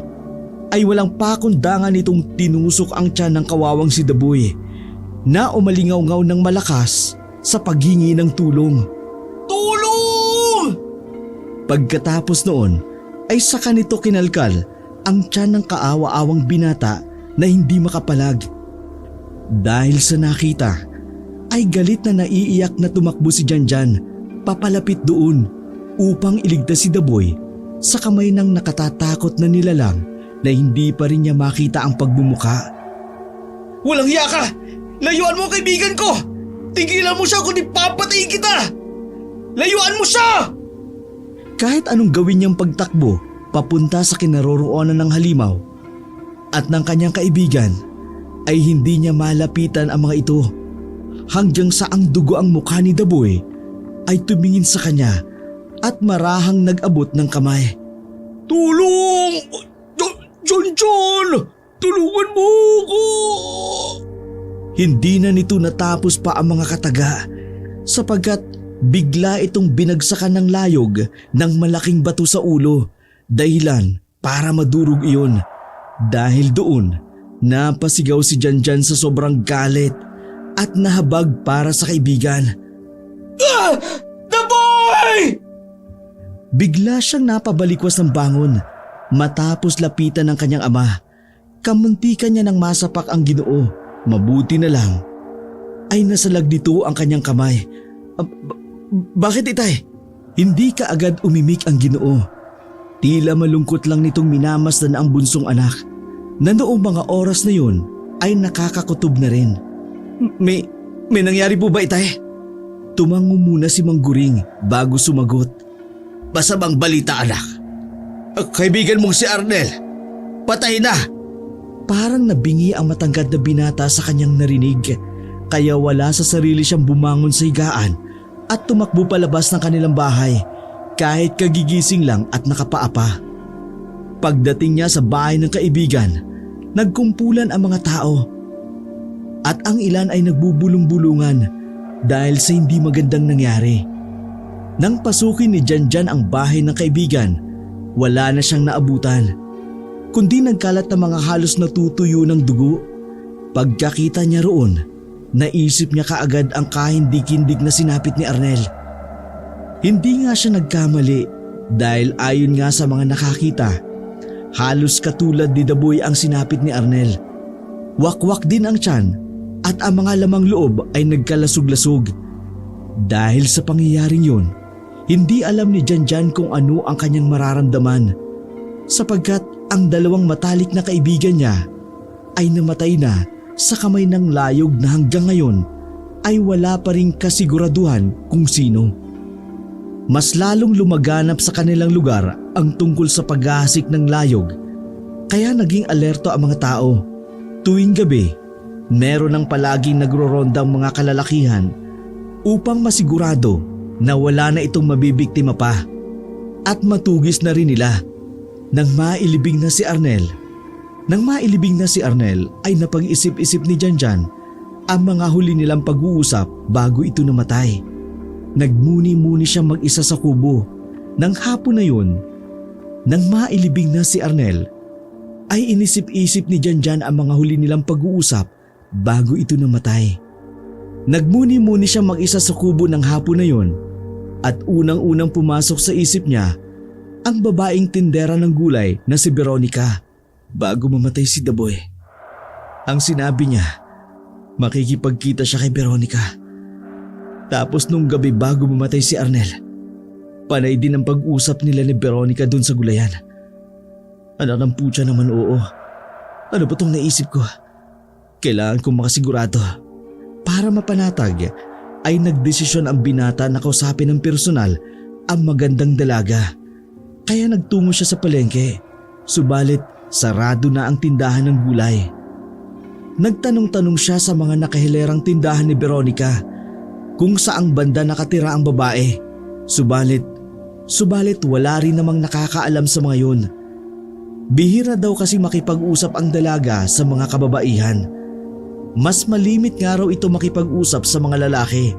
ay walang pakundangan nitong tinusok ang tiyan ng kawawang si Daboy na umalingaw-ngaw ng malakas sa paghingi ng tulong. Tulong! Pagkatapos noon ay saka nito kinalkal ang tiyan ng kaawa-awang binata na hindi makapalag. Dahil sa nakita ay galit na naiiyak na tumakbo si Janjan papalapit doon upang iligtas si Daboy sa kamay ng nakatatakot na nilalang na hindi pa rin niya makita ang pagbumuka. Walang hiya ka! Layuan mo ang kaibigan ko! Tigilan mo siya kundi papatayin kita! Layuan mo siya! Kahit anong gawin niyang pagtakbo papunta sa kinaroroonan ng halimaw at ng kanyang kaibigan ay hindi niya malapitan ang mga ito hanggang sa ang dugo ang mukha ni Daboy ay tumingin sa kanya at marahang nag-abot ng kamay. Tulong! Janjan! Tulungan mo ko! Hindi na nito natapos pa ang mga kataga sapagkat bigla itong binagsakan ng layog ng malaking bato sa ulo, dahilan para madurog iyon. Dahil doon, napasigaw si Janjan sa sobrang galit at nahabag para sa kaibigan. Daboy! Bigla siyang napabalikwas ng bangon matapos lapitan ng kanyang ama Kamuntikan niya nang masapak ang Ginoo. Mabuti na lang ay nasalag dito ang kanyang kamay. Bakit itay? Hindi kaagad umimik ang Ginoo. Tila malungkot lang nitong minamasdan ang bunsong anak na noong mga oras na yun ay nakakakutob na rin. May nangyari po ba itay? Tumango muna si Mang Guring bago sumagot. Masamang balita anak. Kaibigan mong si Arnel, patay na. Parang nabingi ang matangkad na binata sa kanyang narinig, kaya wala sa sarili siyang bumangon sa higaan at tumakbo palabas ng kanilang bahay kahit kagigising lang at nakapaapa. Pagdating niya sa bahay ng kaibigan, nagkumpulan ang mga tao at ang ilan ay nagbubulong-bulungan dahil sa hindi magandang nangyari. Nang pasukin ni Janjan ang bahay ng kaibigan, wala na siyang naabutan, kundi nagkalat na mga halos natutuyo ng dugo. Pagkakita niya roon, naisip niya kaagad ang kahindig-hindig na sinapit ni Arnel. Hindi nga siya nagkamali dahil ayon nga sa mga nakakita, halos katulad ni Daboy ang sinapit ni Arnel. Wakwak din ang tiyan at ang mga lamang loob ay nagkalasog-lasog. Dahil sa pangyayaring yun, hindi alam ni Janjan kung ano ang kanyang mararamdaman sapagkat ang dalawang matalik na kaibigan niya ay namatay na sa kamay ng layog na hanggang ngayon ay wala pa ring kasiguraduhan kung sino. Mas lalong lumaganap sa kanilang lugar ang tungkol sa paghahasik ng layog, kaya naging alerto ang mga tao. Tuwing gabi, meron ng palaging nagroronda ang mga kalalakihan upang masigurado na wala na itong mabibiktima pa at matugis na rin nila. Nang mailibing na si Arnel ay napag-isip-isip ni Janjan ang mga huli nilang pag-uusap bago ito namatay. Nagmuni-muni siyang mag-isa sa kubo. Nang hapon na yun, nang mailibing na si Arnel, ay inisip-isip ni Janjan ang mga huli nilang pag-uusap bago ito namatay. Nagmuni-muni siyang mag-isa sa kubo ng hapon na yun at unang-unang pumasok sa isip niya ang babaeng tindera ng gulay na si Veronica bago mamatay si Daboy. Ang sinabi niya, makikipagkita siya kay Veronica. Tapos nung gabi bago mamatay si Arnel, panay din ang pag-usap nila ni Veronica dun sa gulayan. Anak ng putya naman, oo. Ano ba tong naisip ko? Kailangan kong makasigurado. Para mapanatag ay nagdesisyon ang binata na kausapin ng personal ang magandang dalaga. Kaya nagtungo siya sa palengke, subalit sarado na ang tindahan ng gulay. Nagtanong-tanong siya sa mga nakahilerang tindahan ni Veronica kung saang banda nakatira ang babae, subalit wala rin namang nakakaalam sa mga yun. Bihira daw kasi makipag-usap ang dalaga sa mga kababaihan. Mas malimit nga raw ito makipag-usap sa mga lalaki,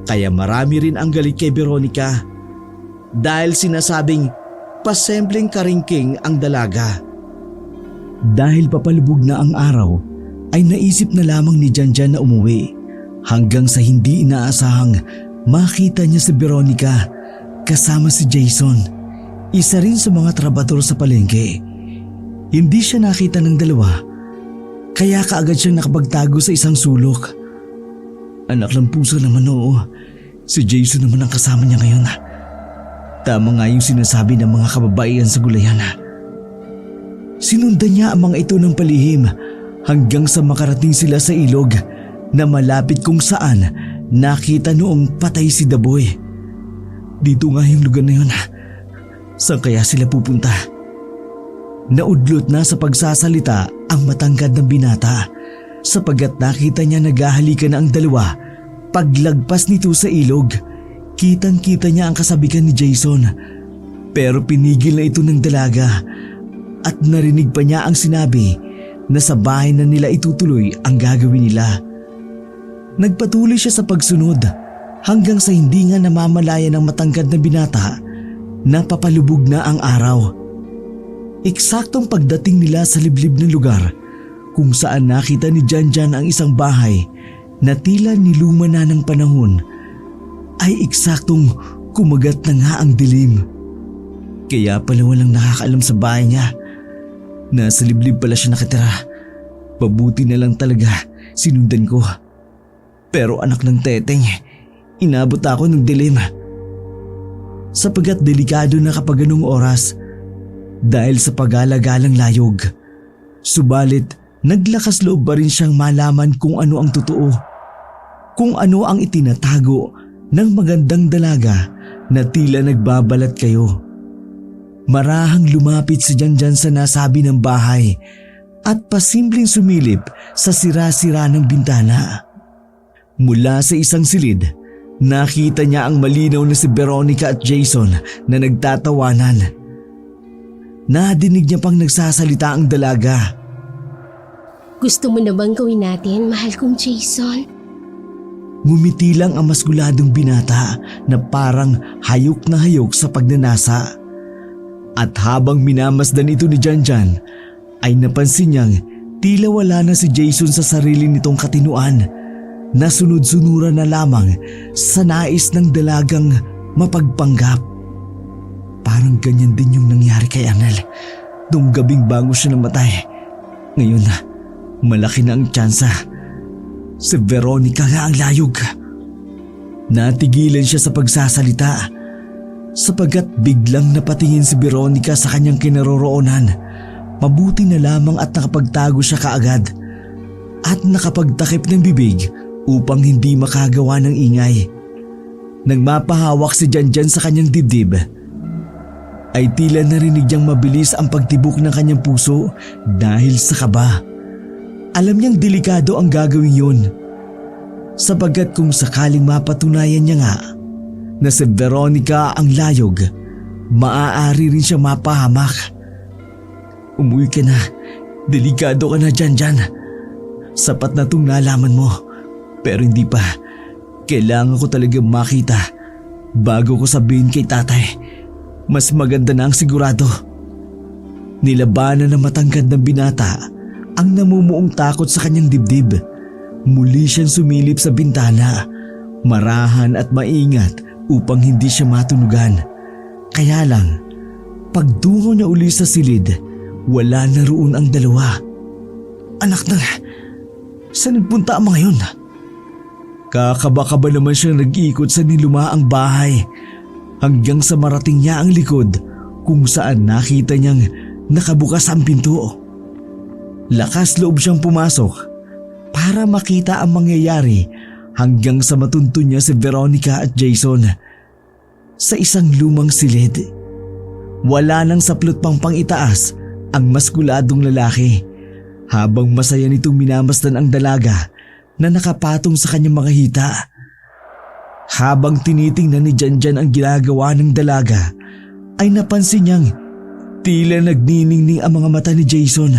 kaya marami rin ang galit kay Veronica dahil sinasabing pasempleng karingking ang dalaga. Dahil papalubog na ang araw, ay naisip na lamang ni Janjan na umuwi hanggang sa hindi inaasahang makita niya si Veronica kasama si Jason, isa rin sa mga trabador sa palengke. Hindi siya nakita ng dalawa, kaya kaagad siyang nakapagtago sa isang sulok. Anak ng puso naman, oo. Si Jason naman ang kasama niya ngayon. Tama nga yung sinasabi ng mga kababaihan sa gulayan. Sinundan niya ang mga ito ng palihim hanggang sa makarating sila sa ilog na malapit kung saan nakita noong patay si Daboy. Dito nga yung lugar na yun. Saan kaya sila pupunta? Naudlot na sa pagsasalita ang matangkad na binata sapagkat nakita niya naghahalikan na ang dalawa. Paglagpas nito sa ilog, kitang-kita niya ang kasabikan ni Jason, pero pinigil na ito ng dalaga at narinig pa niya ang sinabi na sa bahay na nila itutuloy ang gagawin nila. Nagpatuloy siya sa pagsunod hanggang sa hindi nga namamalaya ng matangkad na binata na papalubog na ang araw. Eksaktong pagdating nila sa liblib na lugar kung saan nakita ni Janjan ang isang bahay na tila niluma na ng panahon, ay eksaktong kumagat na nga ang dilim. Kaya pala walang nakakaalam sa bahay niya. Nasa liblib pala siya nakatira. Pabuti na lang talaga sinundan ko. Pero anak ng teteng, inabot ako ng dilim. Sapagkat delikado na kapag ganung oras dahil sa pag-alagalang layog. Subalit naglakas loob pa rin siyang malaman kung ano ang totoo. Kung ano ang itinatago ng magandang dalaga na tila nagbabalat kayo. Marahang lumapit si Janjan sa nasabi ng bahay at pasimpleng sumilip sa sira-sira ng bintana. Mula sa isang silid, nakita niya ang malinaw na si Veronica at Jason na nagtatawanan. Nadinig niya pang nagsasalita ang dalaga. Gusto mo na bang gawin natin, mahal kong Jason? Ngumiti lang ang maskuladong binata na parang hayok na hayok sa pagnanasa. At habang minamasdan ito ni Janjan, ay napansin niyang tila wala na si Jason sa sarili nitong katinuan na sunod-sunuran na lamang sa nais ng dalagang mapagpanggap. Parang ganyan din yung nangyari kay Arnel noong gabing bago siya namatay. Ngayon, malaki na ang tsansa. Si Veronica nga ang layog. Natigilan siya sa pagsasalita sapagkat biglang napatingin si Veronica sa kanyang kinaroroonan. Mabuti na lamang at nakapagtago siya kaagad at nakapagtakip ng bibig upang hindi makagawa ng ingay. Nang mapahawak si Janjan sa kanyang dibdib, ay tila narinig niyang mabilis ang pagtibok ng kanyang puso dahil sa kaba. Alam niyang delikado ang gagawin yun sapagkat kung sakaling mapatunayan niya nga na si Veronica ang layog, maaari rin siya mapahamak. Umuwi ka na, delikado ka na Janjan. Sapat na itong nalaman mo, pero hindi pa. Kailangan ko talaga makita bago ko sabihin kay tatay. Mas maganda na ang sigurado. Nilabanan ng matangkad na binata ang namumuong takot sa kanyang dibdib. Muli siyang sumilip sa bintana, marahan at maingat upang hindi siya matunugan. Kaya lang, pagdungo niya uli sa silid, wala na roon ang dalawa. Anak na, saan nagpunta ang mga yun? Kakaba-kaba naman siyang nag-ikot sa nilumaang bahay hanggang sa marating niya ang likod kung saan nakita niyang nakabukas ang pinto. Lakas loob siyang pumasok para makita ang mangyayari hanggang sa matunto niya si Veronica at Jason sa isang lumang silid. Wala nang saplot pang pangitaas ang maskuladong lalaki habang masaya nitong minamasdan ang dalaga na nakapatong sa kanyang mga hita. Habang tinitingnan ni Janjan ang ginagawa ng dalaga, ay napansin niyang tila nagniningning ang mga mata ni Jason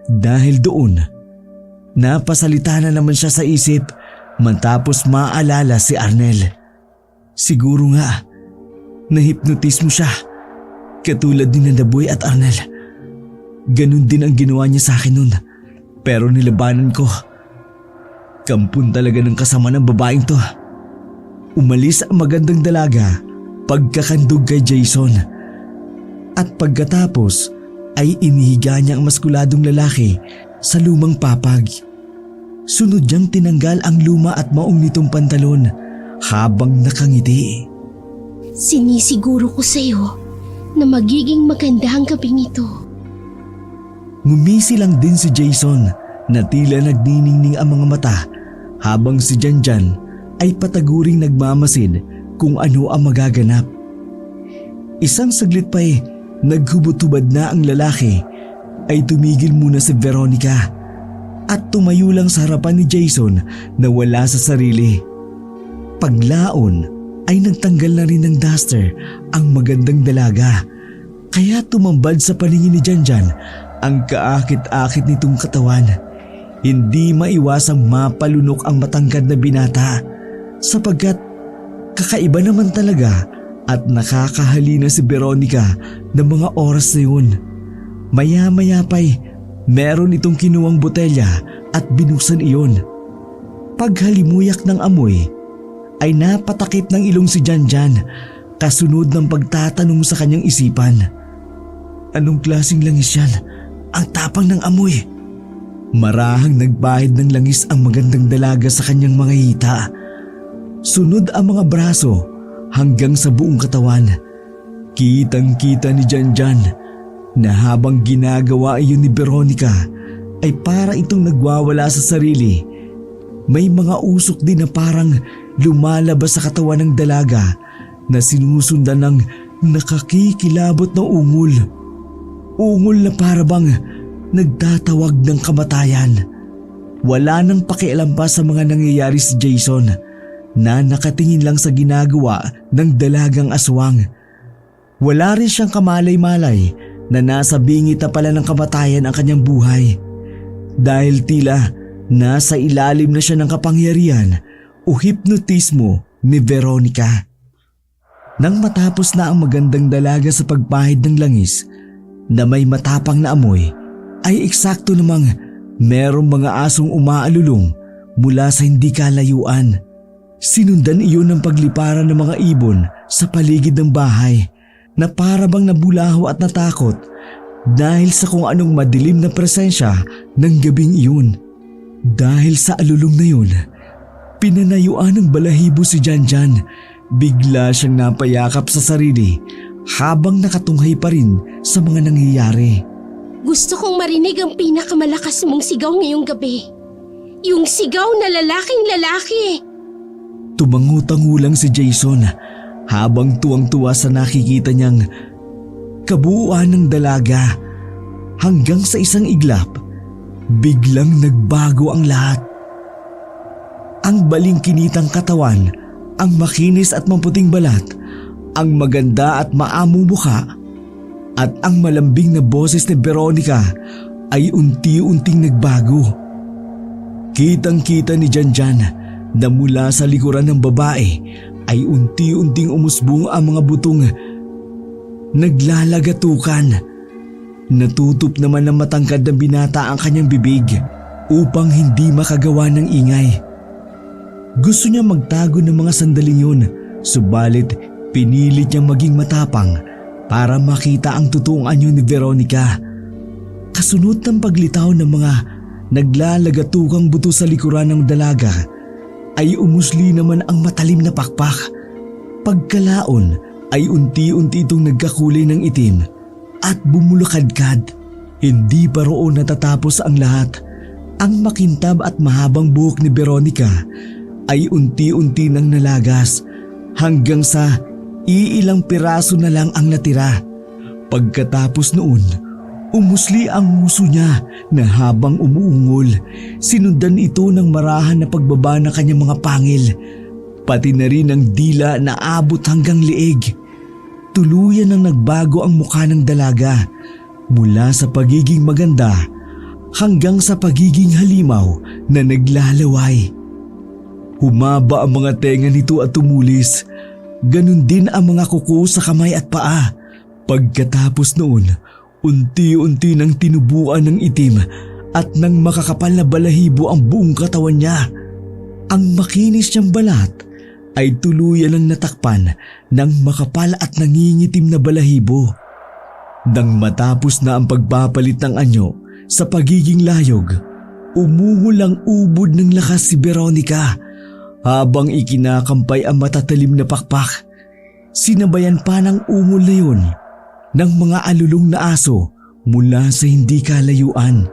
dahil doon. Napasalita na naman siya sa isip matapos maalala si Arnel. Siguro nga, nahipnotis mo siya katulad ni Nandaboy at Arnel. Ganun din ang ginawa niya sa akin nun, pero nilabanan ko. Kampun talaga ng kasama ng babaeng to. Umalis ang magandang dalaga pagkakandog kay Jason. At pagkatapos ay inihiga niya ang maskuladong lalaki sa lumang papag. Sunod niyang tinanggal ang luma at maong nitong pantalon habang nakangiti. Sinisiguro ko sa'yo na magiging maganda ang gabing ito. Ngumisi lang din si Jason na tila nagniningning ang mga mata habang si Janjan ay pataguring nagmamasid kung ano ang magaganap. Isang saglit pa'y naghubot-hubad na ang lalaki ay tumigil muna si Veronica at tumayo lang sa harapan ni Jason na wala sa sarili. Paglaon ay nagtanggal na rin ng duster ang magandang dalaga kaya tumambad sa paningin ni Janjan ang kaakit-akit nitong katawan. Hindi maiwasang mapalunok ang matangkad na binata sapagkat kakaiba naman talaga at nakakahalina si Veronica ng mga oras na yun. Maya-maya pa'y meron itong kinuwang botelya at binuksan iyon. Paghalimuyak ng amoy ay napatakip ng ilong si Janjan kasunod ng pagtatanong sa kanyang isipan. Anong klaseng langis yan? Ang tapang ng amoy. Marahang nagbahid ng langis ang magandang dalaga sa kanyang mga hita. Sunod ang mga braso hanggang sa buong katawan. Kitang-kita ni Janjan na habang ginagawa iyon ni Veronica ay para itong nagwawala sa sarili. May mga usok din na parang lumalabas sa katawan ng dalaga na sinusundan ng nakakikilabot na ungol. Ungol na parabang nagtatawag ng kamatayan. Wala nang pakialam pa sa mga nangyayari si Jason na nakatingin lang sa ginagawa ng dalagang aswang. Wala rin siyang kamalay-malay na nasa bingit na pala ng kamatayan ang kanyang buhay. Dahil tila nasa ilalim na siya ng kapangyarihan o hipnotismo ni Veronica. Nang matapos na ang magandang dalaga sa pagpahid ng langis na may matapang na amoy, ay eksakto namang merong mga asong umaalulong mula sa hindi kalayuan. Sinundan iyon ng pagliparan ng mga ibon sa paligid ng bahay na parabang nabulaho at natakot dahil sa kung anong madilim na presensya ng gabing iyon. Dahil sa alulong na yun, pinanayuan ng balahibo si Janjan. Bigla siyang napayakap sa sarili habang nakatunghay pa rin sa mga nangyayari. Gusto kong marinig ang pinakamalakas mong sigaw ngayong gabi. Yung sigaw na lalaking lalaki. Tumangu-tangu lang si Jason habang tuwang-tuwa sa nakikita niyang kabuuan ng dalaga. Hanggang sa isang iglap, biglang nagbago ang lahat. Ang balingkinitang katawan, ang makinis at maputing balat, ang maganda at maamong mukha, at ang malambing na boses ni Veronica ay unti-unting nagbago. Kitang-kita ni Janjan na mula sa likuran ng babae ay unti-unting umusbong ang mga butong naglalagatukan. Natutup naman ng matangkad na binata ang kanyang bibig upang hindi makagawa ng ingay. Gusto niya magtago ng mga sandaling yun, subalit pinilit niyang maging matapang para makita ang totoong anyo ni Veronica. Kasunod ng paglitaw ng mga naglalagatukang buto sa likuran ng dalaga ay umusli naman ang matalim na pakpak. Pagkalaon ay unti-unti itong nagkakulay ng itim at bumulakadkad. Hindi pa roon natatapos ang lahat. Ang makintab at mahabang buhok ni Veronica ay unti-unti nang nalagas hanggang sa iilang piraso na lang ang natira. Pagkatapos noon, umusli ang nguso niya na habang umuungol, sinundan ito ng marahan na pagbaba ng kanyang mga pangil, pati na rin ang dila na abot hanggang leeg. Tuluyan nang nagbago ang mukha ng dalaga mula sa pagiging maganda hanggang sa pagiging halimaw na naglalaway. Humaba ang mga tenga nito at tumulis. Ganun din ang mga kuko sa kamay at paa. Pagkatapos noon, unti-unti nang tinubuan ng itim at ng makakapal na balahibo ang buong katawan niya. Ang makinis niyang balat ay tuluyan ng natakpan ng makapal at nangingitim na balahibo. Nang matapos na ang pagpapalit ng anyo sa pagiging layog, umuhol ang ubod ng lakas si Veronica habang ikinakampay ang matatalim na pakpak. Sinabayan pa ng ungol na yun ng mga alulong na aso mula sa hindi kalayuan.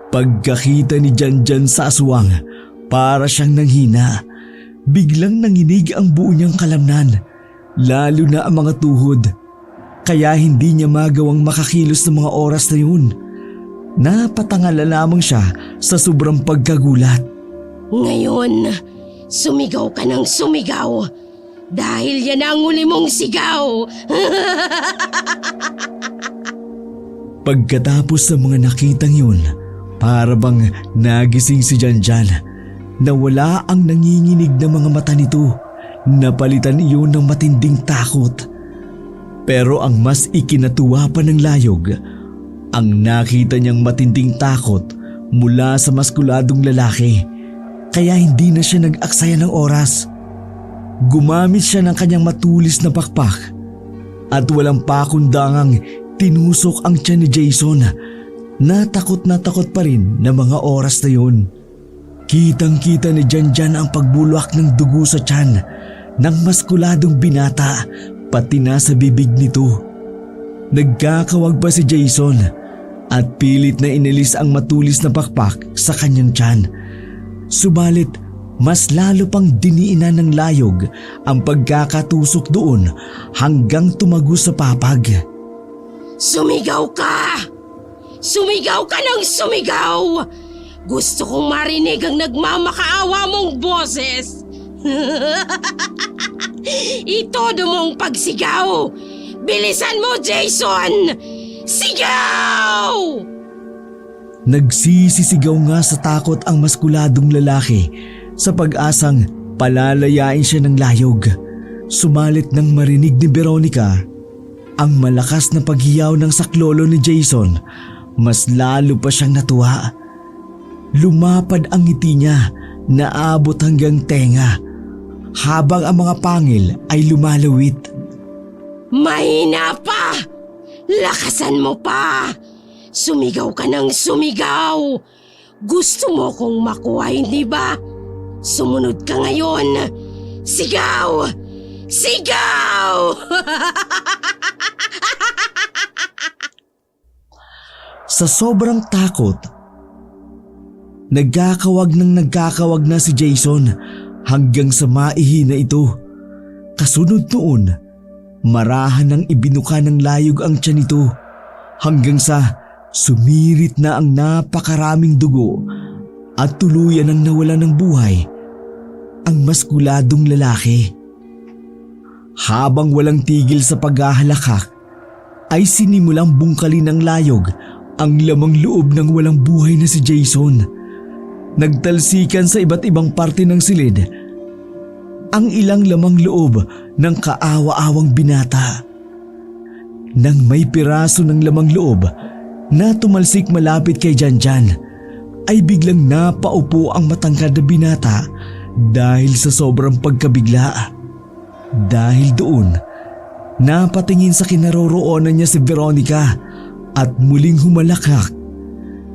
Pagkakita ni Janjan sa aswang, para siyang nanghina. Biglang nanginig ang buo niyang kalamnan, lalo na ang mga tuhod. Kaya hindi niya magawang makakilos ng mga oras na yun. Napatangala lamang siya sa sobrang pagkagulat. Ngayon, sumigaw ka ng sumigaw dahil yan ang uli mong sigaw. Pagkatapos sa mga nakitang yun, para bang nagising si Janjan. Nawala ang nanginginig na mga mata nito. Napalitan iyon ng matinding takot. Pero ang mas ikinatuwa pa ng layog, ang nakita niyang matinding takot mula sa maskuladong lalaki. Kaya hindi na siya nag-aksaya ng oras. Gumamit siya ng kanyang matulis na pakpak at walang pakundangang tinusok ang tiyan ni Jason. na takot pa rin na mga oras na yun. Kitang-kita ni Janjan ang pagbulwak ng dugo sa tiyan ng maskuladong binata pati na sa bibig nito. Nagkakawag pa si Jason at pilit na inalis ang matulis na pakpak sa kanyang tiyan. Subalit mas lalo pang diniinan ng layog ang pagkakatusok doon hanggang tumago sa papag. Sumigaw ka! Sumigaw ka ng sumigaw! Gusto kong marinig ang nagmamakaawa mong boses. Itodo mong pagsigaw! Bilisan mo, Jason! Sigaw! Nagsisisigaw nga sa takot ang maskuladong lalaki sa pag-asang palalayain siya ng layog. Sumalit nang marinig ni Veronica ang malakas na paghiyaw ng saklolo ni Jason, mas lalo pa siyang natuwa. Lumapad ang ngiti niya na abot hanggang tenga habang ang mga pangil ay lumalawit. Mahina pa! Lakasan mo pa! Sumigaw ka ng sumigaw! Gusto mo kong makuha, hindi ba? Sumunod ka ngayon! Sigaw! Sigaw! Sa sobrang takot, nagkakawag na si Jason hanggang sa maihina ito. Kasunod noon, marahan ng ibinuka ng layog ang tiyan nito hanggang sa sumirit na ang napakaraming dugo at tuluyan ang nawala ng buhay ang maskuladong lalaki. Habang walang tigil sa paghahalakak, ay sinimulang bungkalin ng layog ang lamang loob ng walang buhay na si Jason. Nagtalsikan sa iba't ibang parte ng silid ang ilang lamang loob ng kaawa-awang binata. Nang may piraso ng lamang loob na tumalsik malapit kay Janjan, ay biglang napaupo ang matangkad na binata dahil sa sobrang pagkabigla. Dahil doon, napatingin sa kinaroroonan niya si Veronica at muling humalakak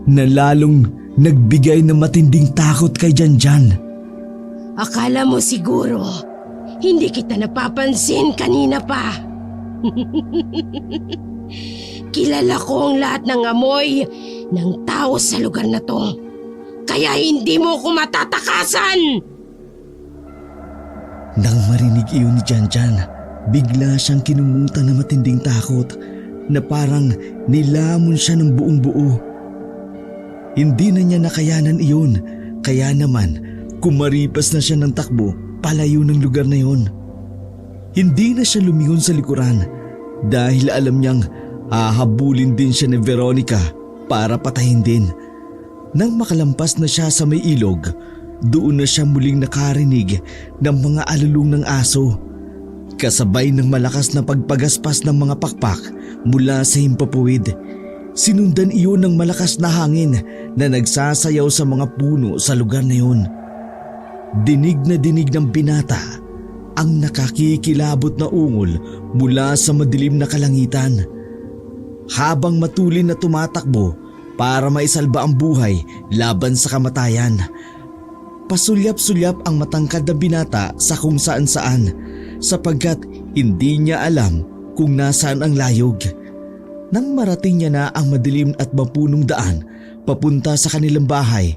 na lalong nagbigay ng matinding takot kay Janjan. Akala mo siguro, hindi kita napapansin kanina pa. Kilala ko ang lahat ng amoy ng tao sa lugar na to. Kaya hindi mo ko matatakasan! Nang marinig iyon ni Janjan, bigla siyang kinumutan ng matinding takot na parang nilamon siya ng buong buo. Hindi na niya nakayanan iyon, kaya naman kumaripas na siya ng takbo palayo ng lugar na iyon. Hindi na siya lumingon sa likuran dahil alam niyang hahabulin din siya ni Veronica para patayin din. Nang makalampas na siya sa may ilog, doon na siya muling nakarinig ng mga alulong ng aso, kasabay ng malakas na pagpagaspas ng mga pakpak mula sa himpapuwid. Sinundan iyon ng malakas na hangin na nagsasayaw sa mga puno sa lugar na iyon. Dinig na dinig ng binata ang nakakikilabot na ungol mula sa madilim na kalangitan. Habang matulin na tumatakbo para maisalba ang buhay laban sa kamatayan, pasulyap-sulyap ang matangkad na binata sa kung saan-saan sapagkat hindi niya alam kung nasaan ang layog. Nang marating niya na ang madilim at mapunong daan papunta sa kanilang bahay,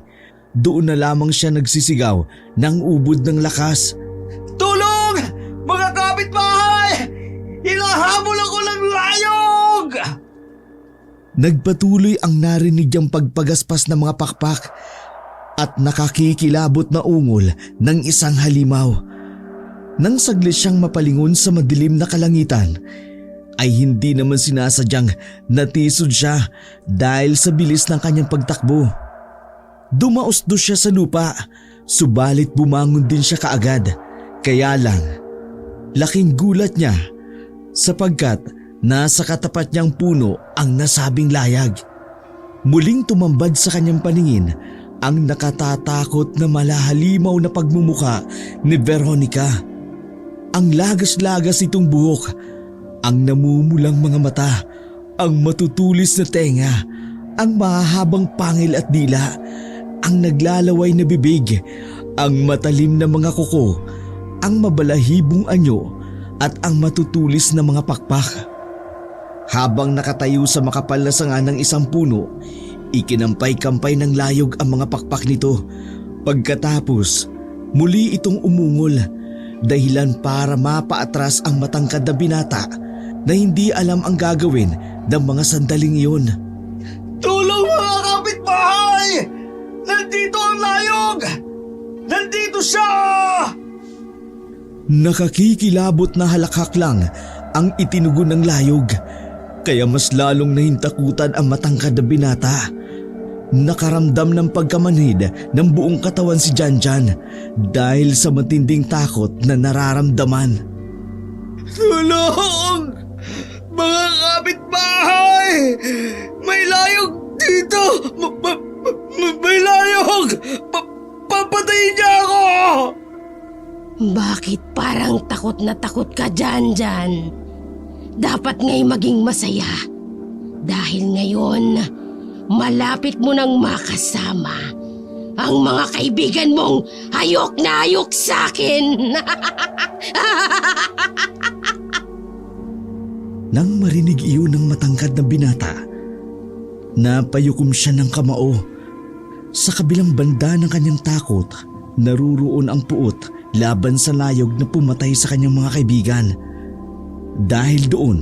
doon na lamang siya nagsisigaw ng ubod ng lakas. Tulong! Mga kapitbahay! Hinahabol ako ng layog! Nagpatuloy ang narinig niyang pagpagaspas ng mga pakpak at nakakikilabot na ungol ng isang halimaw. Nang saglit siyang mapalingon sa madilim na kalangitan, ay hindi naman sinasadyang natisod siya dahil sa bilis ng kanyang pagtakbo. Dumausdos siya sa lupa, subalit bumangon din siya kaagad. Kaya lang, laking gulat niya sapagkat nasa katapat niyang puno ang nasabing layag. Muling tumambad sa kanyang paningin ang nakatatakot na malahalimaw na pagmumuka ni Veronica. Ang lagas-lagas itong buhok, ang namumulang mga mata, ang matutulis na tenga ang mahahabang pangil at dila, ang naglalaway na bibig, ang matalim na mga kuko, ang mabalahibong anyo at ang matutulis na mga pakpak. Habang nakatayo sa makapal na sanga ng isang puno, ikinampay-kampay ng layog ang mga pakpak nito. Pagkatapos, muli itong umungol, dahilan para mapaatras ang matangkad na binata na hindi alam ang gagawin ng mga sandaling iyon. Tulong mga kapitbahay! Nandito ang layog! Nandito siya! Nakakikilabot na halakhak lang ang itinugon ng layog, kaya mas lalong nahintakutan ang matangkad na binata. Nakaramdam ng pagkamanhid ng buong katawan si Janjan dahil sa matinding takot na nararamdaman. Tulong! Mga kapitbahay! May layog dito! May layog! Papatayin niya ako! Bakit parang takot na takot ka, Janjan? Dapat nga'y maging masaya. Dahil ngayon, malapit mo nang makasama ang mga kaibigan mong hayok na hayok sa akin. Nang marinig iyon ng matangkad na binata, napayukom siya ng kamao. Sa kabilang banda ng kanyang takot, naruroon ang puot laban sa layog na pumatay sa kanyang mga kaibigan. Dahil doon,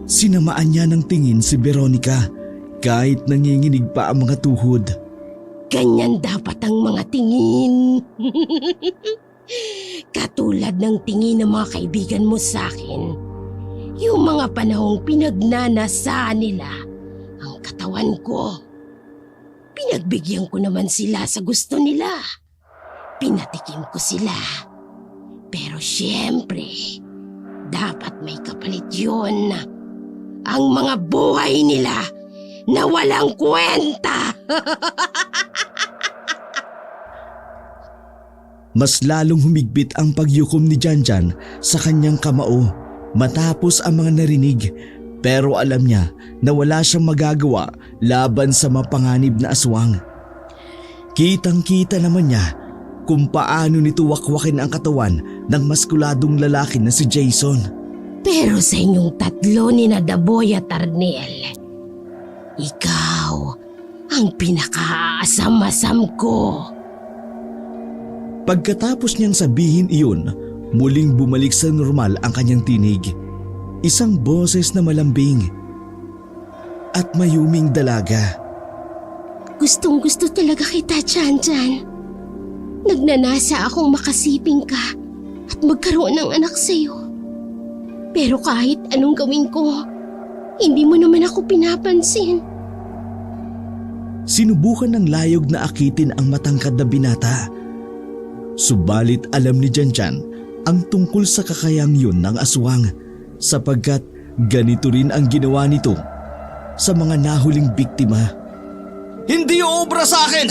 sinamaan niya ng tingin si Veronica kahit nanginginig pa ang mga tuhod. Ganyan dapat ang mga tingin. Katulad ng tingin ng mga kaibigan mo sa akin. Yung mga panahong pinagnanasaan nila ang katawan ko. Pinagbigyan ko naman sila sa gusto nila. Pinatikim ko sila. Pero syempre, dapat may kapalit yun. Ang mga buhay nila na walang kwenta. Mas lalong humigpit ang pagyukom ni Janjan sa kanyang kamao matapos ang mga narinig, pero alam niya na wala siyang magagawa laban sa mapanganib na aswang. Kitang-kita naman niya kung paano nito wakwakin ang katawan ng maskuladong lalaki na si Jason. Pero sa inyong tatlo ni na Daboy at Arnel, ikaw ang pinakaasam-asam ko. Pagkatapos niyang sabihin iyon, muling bumalik sa normal ang kanyang tinig. Isang boses na malambing at mayuming dalaga. Gustong-gusto talaga kita, Janjan. Nagnanasa akong makasiping ka at magkaroon ng anak sa'yo. Pero kahit anong gawin ko, hindi mo naman ako pinapansin. Sinubukan ng layog na akitin ang matangkad na binata. Subalit alam ni Janjan ang tungkol sa kakayang yun ng aswang, sapagkat ganito rin ang ginawa nito sa mga nahuling biktima. Hindi obra sa akin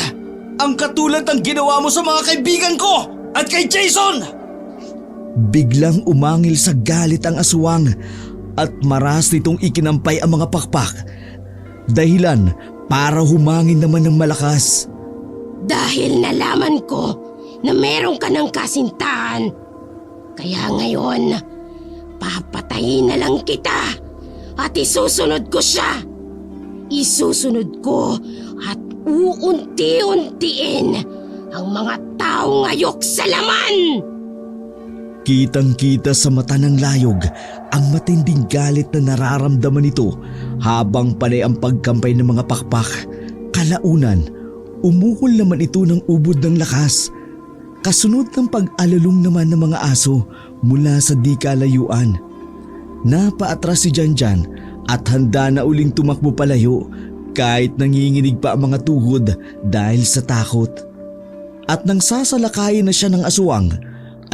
ang katulad ng ginawa mo sa mga kaibigan ko at kay Jason! Biglang umangil sa galit ang aswang at maras nitong ikinampay ang mga pakpak, dahilan para humangin naman ng malakas. Dahil nalaman ko na meron ka ng kasintahan, kaya ngayon, papatayin na lang kita at isusunod ko siya. Isusunod ko at uunti-untiin ang mga taong ayok sa laman. Kitang-kita sa mata ng layog ang matinding galit na nararamdaman nito habang panay ang pagkampay ng mga pakpak. Kalaunan, umuhol naman ito ng ubod ng lakas. Kasunod ng pag-alalong naman ng mga aso mula sa di kalayuan. Napaatras si Janjan at handa na uling tumakbo palayo kahit nanginginig pa ang mga tuhod dahil sa takot. At nang sasalakayin na siya ng aswang,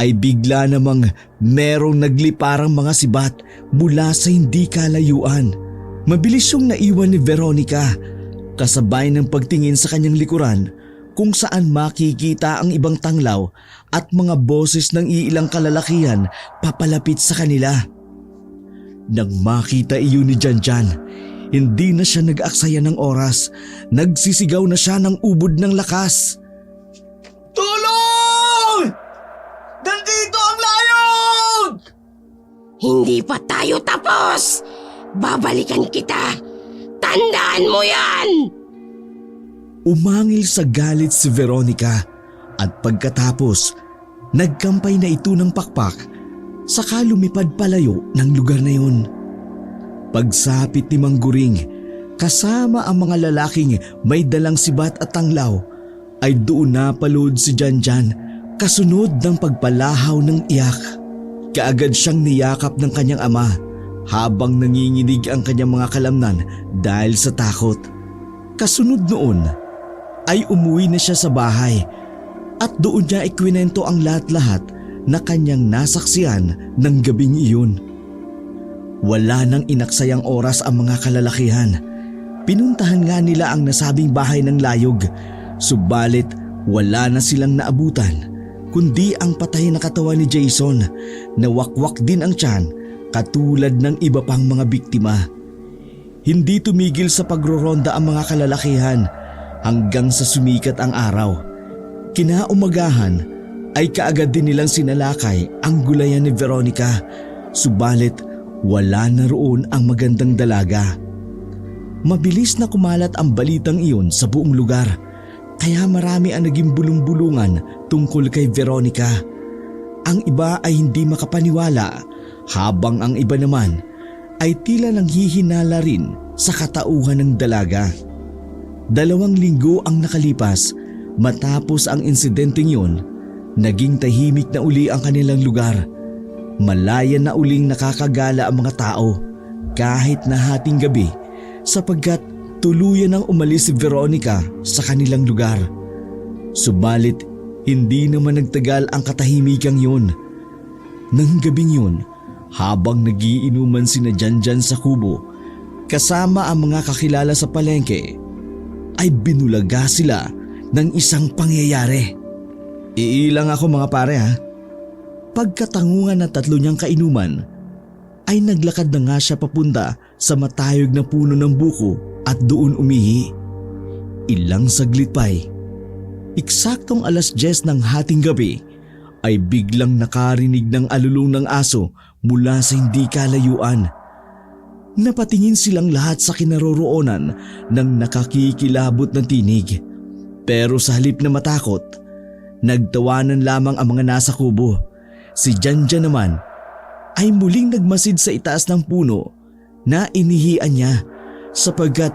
ay bigla namang merong nagliparang mga sibat mula sa hindi kalayuan. Mabilis yung naiwan ni Veronica, kasabay ng pagtingin sa kanyang likuran kung saan makikita ang ibang tanglaw at mga boses ng iilang kalalakihan papalapit sa kanila. Nang makita iyon ni Janjan, Hindi na siya nag-aksaya ng oras. Nagsisigaw na siya ng ubod ng lakas. Tulong! Nandito ang layog! Hindi pa tayo tapos! Babalikan kita! Tandaan mo yan! Umangil sa galit si Veronica at pagkatapos, nagkampay na ito ng pakpak saka lumipad palayo ng lugar na yun. Pagsapit ni Mang Guring, kasama ang mga lalaking may dalang sibat at tanglaw, ay doon napalood si Janjan kasunod ng pagpalahaw ng iyak. Kaagad siyang niyakap ng kanyang ama habang nanginginig ang kanyang mga kalamnan dahil sa takot. Kasunod noon ay umuwi na siya sa bahay at doon niya ikwinento ang lahat-lahat na kanyang nasaksihan ng gabing iyon. Wala nang inaksayang oras ang mga kalalakihan. Pinuntahan nga nila ang nasabing bahay ng layog, subalit wala na silang naabutan kundi ang patay na katawan ni Jason na wakwak din ang tiyan katulad ng iba pang mga biktima. Hindi tumigil sa pagroronda ang mga kalalakihan hanggang sa sumikat ang araw. Kinaumagahan ay kaagad din nilang sinalakay ang gulayan ni Veronica, subalit wala na roon ang magandang dalaga. Mabilis na kumalat ang balitang iyon sa buong lugar, kaya marami ang naging bulong-bulungan tungkol kay Veronica. Ang iba ay hindi makapaniwala, habang ang iba naman ay tila nanghihinala rin sa katauhan ng dalaga. 2 linggo ang nakalipas matapos ang insidenteng yun, naging tahimik na uli ang kanilang lugar. Malaya na uling nakakagala ang mga tao kahit na hating gabi sapagkat tuluyan nang umalis si Veronica sa kanilang lugar. Subalit hindi naman nagtagal ang katahimikan yun. Nang gabing yun, habang nagiinuman sina Janjan sa kubo kasama ang mga kakilala sa palengke, ay binulaga sila ng isang pangyayari. Iilang ako mga pare ha. Pagkatangungan ng 3 niyang kainuman, ay naglakad na nga siya papunta sa matayog na puno ng buko at doon umihi. Ilang saglit pa'y, eksaktong 10:00 ng hating gabi, ay biglang nakarinig ng alulong ng aso mula sa hindi kalayuan. Napatingin silang lahat sa kinaroroonan ng nakakikilabot ng tinig. Pero sa halip na matakot, nagtawanan lamang ang mga nasa kubo. Si Janjan naman ay muling nagmasid sa itaas ng puno na inihian niya sapagkat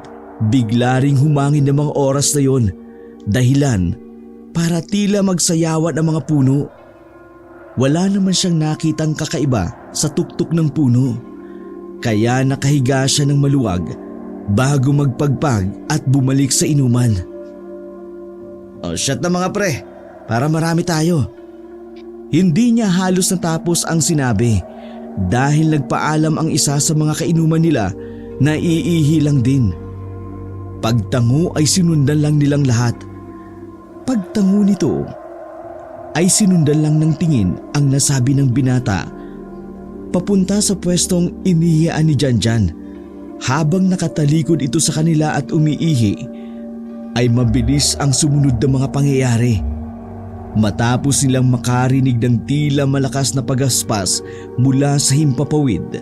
bigla ring humangin ng mga oras na yon, dahilan para tila magsayawan ang mga puno. Wala naman siyang nakitang kakaiba sa tuktok ng puno, kaya nakahiga siya ng maluwag bago magpagpag at bumalik sa inuman. Shot na mga pre, para marami tayo. Hindi niya halos natapos ang sinabi dahil nagpaalam ang isa sa mga kainuman nila na iihi lang din. Pagtango ay sinundan lang nilang lahat. Pagtango nito ay sinundan lang ng tingin ang nasabi ng binata papunta sa pwestong inihian ni Janjan. Habang nakatalikod ito sa kanila at umiihi, ay mabilis ang sumunod na mga pangyayari. Matapos nilang makarinig ng tila malakas na pagaspas mula sa himpapawid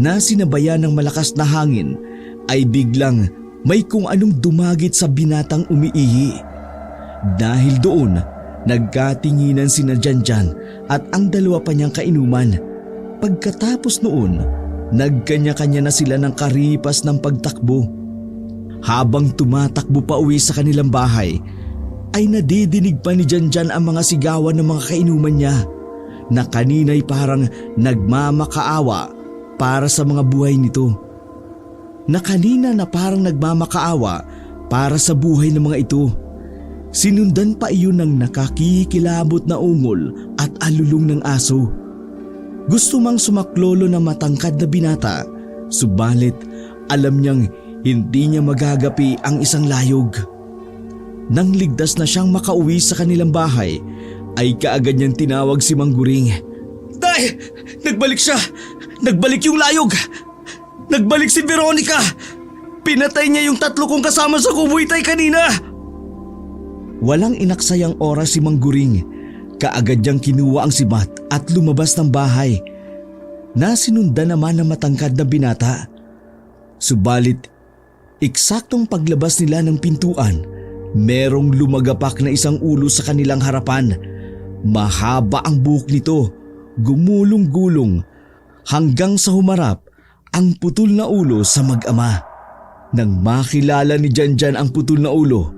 na sinabayan ng malakas na hangin, ay biglang may kung anong dumagit sa binatang umiihi. Dahil doon, nagkatinginan sina Janjan at ang 2 pa niyang kainuman. Pagkatapos noon, nagkanya-kanya na sila ng karipas ng pagtakbo. Habang tumatakbo pa uwi sa kanilang bahay, ay nadidinig pa ni Janjan ang mga sigawan ng mga kainuman niya na kanina'y parang nagmamakaawa para sa mga buhay nito. Na kanina na parang nagmamakaawa para sa buhay ng mga ito. Sinundan pa iyon ng nakakikilabot na ungol at alulong ng aso. Gusto mang sumaklolo na matangkad na binata, subalit alam niyang hindi niya magagapi ang isang layog. Nang ligtas na siyang makauwi sa kanilang bahay, ay kaagad niyang tinawag si Mang Guring. Tay! Nagbalik siya! Nagbalik yung layog! Nagbalik si Veronica! Pinatay niya yung 3 kong kasama sa kubuitay kanina! Walang inaksayang oras si Mangguring. Kaagad niyang kinuha ang sibat at lumabas ng bahay. Nasinundan naman ng matangkad na binata. Subalit, eksaktong paglabas nila ng pintuan, merong lumagapak na isang ulo sa kanilang harapan. Mahaba ang buhok nito, gumulong-gulong, hanggang sa humarap ang putol na ulo sa mag-ama. Nang makilala ni Janjan ang putol na ulo,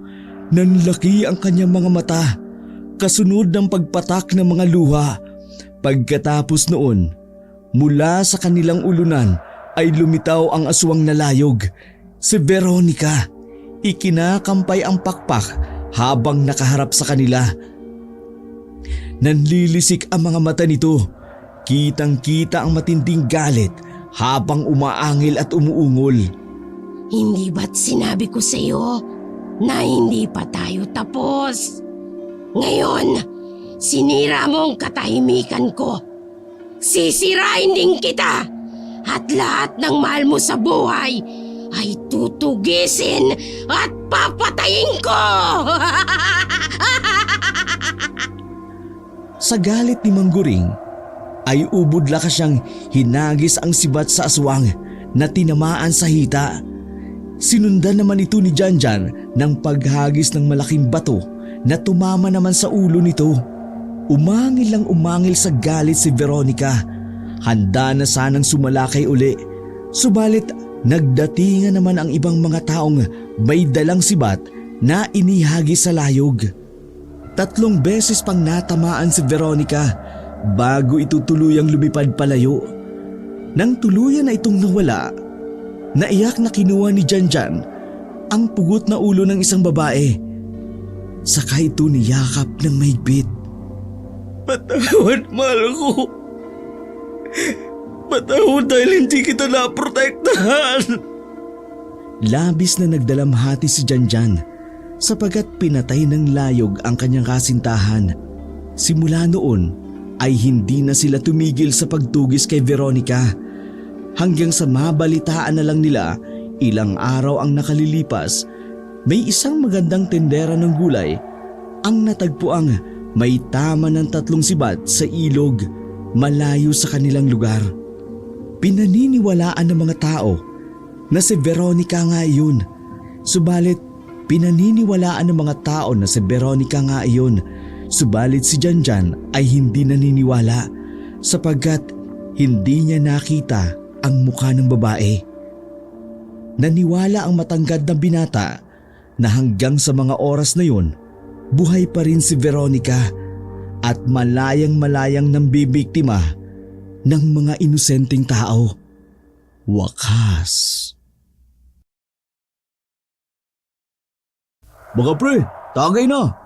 nanlaki ang kanyang mga mata, kasunod ng pagpatak ng mga luha. Pagkatapos noon, mula sa kanilang ulunan ay lumitaw ang aswang na layog. Si Veronica, ikinakampay ang pakpak habang nakaharap sa kanila. Nanlilisik ang mga mata nito. Kitang-kita ang matinding galit habang umaangil at umuungol. Hindi ba't sinabi ko sa'yo na hindi pa tayo tapos? Ngayon, sinira mo ang katahimikan ko. Sisirain din kita at lahat ng mahal mo sa buhay ay tutugisin at papatayin ko! Sa galit ni Mangguring, ay ubod lakas siyang hinagis ang sibat sa aswang na tinamaan sa hita. Sinundan naman ito ni Janjan ng paghagis ng malaking bato na tumama naman sa ulo nito. Umangil lang umangil sa galit si Veronica. Handa na sanang sumalakay uli. Subalit nagdatingan naman ang ibang mga taong may dalang sibat na inihagis sa layog. 3 beses pang natamaan si Veronica bago ito tuluyang lumipad palayo. Nang tuluyan na itong nawala, naiyak na kinuha ni Janjan ang pugot na ulo ng isang babae. Saka ito niyakap ng mahigpit. Patawad, mahal ko. Patawad dahil hindi kita naprotektahan. Labis na nagdalamhati si Janjan sapagat pinatay ng layog ang kanyang kasintahan. Simula noon ay hindi na sila tumigil sa pagtugis kay Veronica. Hanggang sa mabalitaan na lang nila ilang araw ang nakalilipas, may isang magandang tendera ng gulay ang natagpuang may tama ng 3 sibat sa ilog malayo sa kanilang lugar. Pinaniniwalaan ng mga tao na si Veronica nga iyon. Subalit si Janjan ay hindi naniniwala sapagkat hindi niya nakita ang mukha ng babae. Naniwala ang matangkad na binata na hanggang sa mga oras na yun, buhay pa rin si Veronica at malayang-malayang nambibiktima ng mga inosenteng tao. Wakas. Mga pre, tagay na.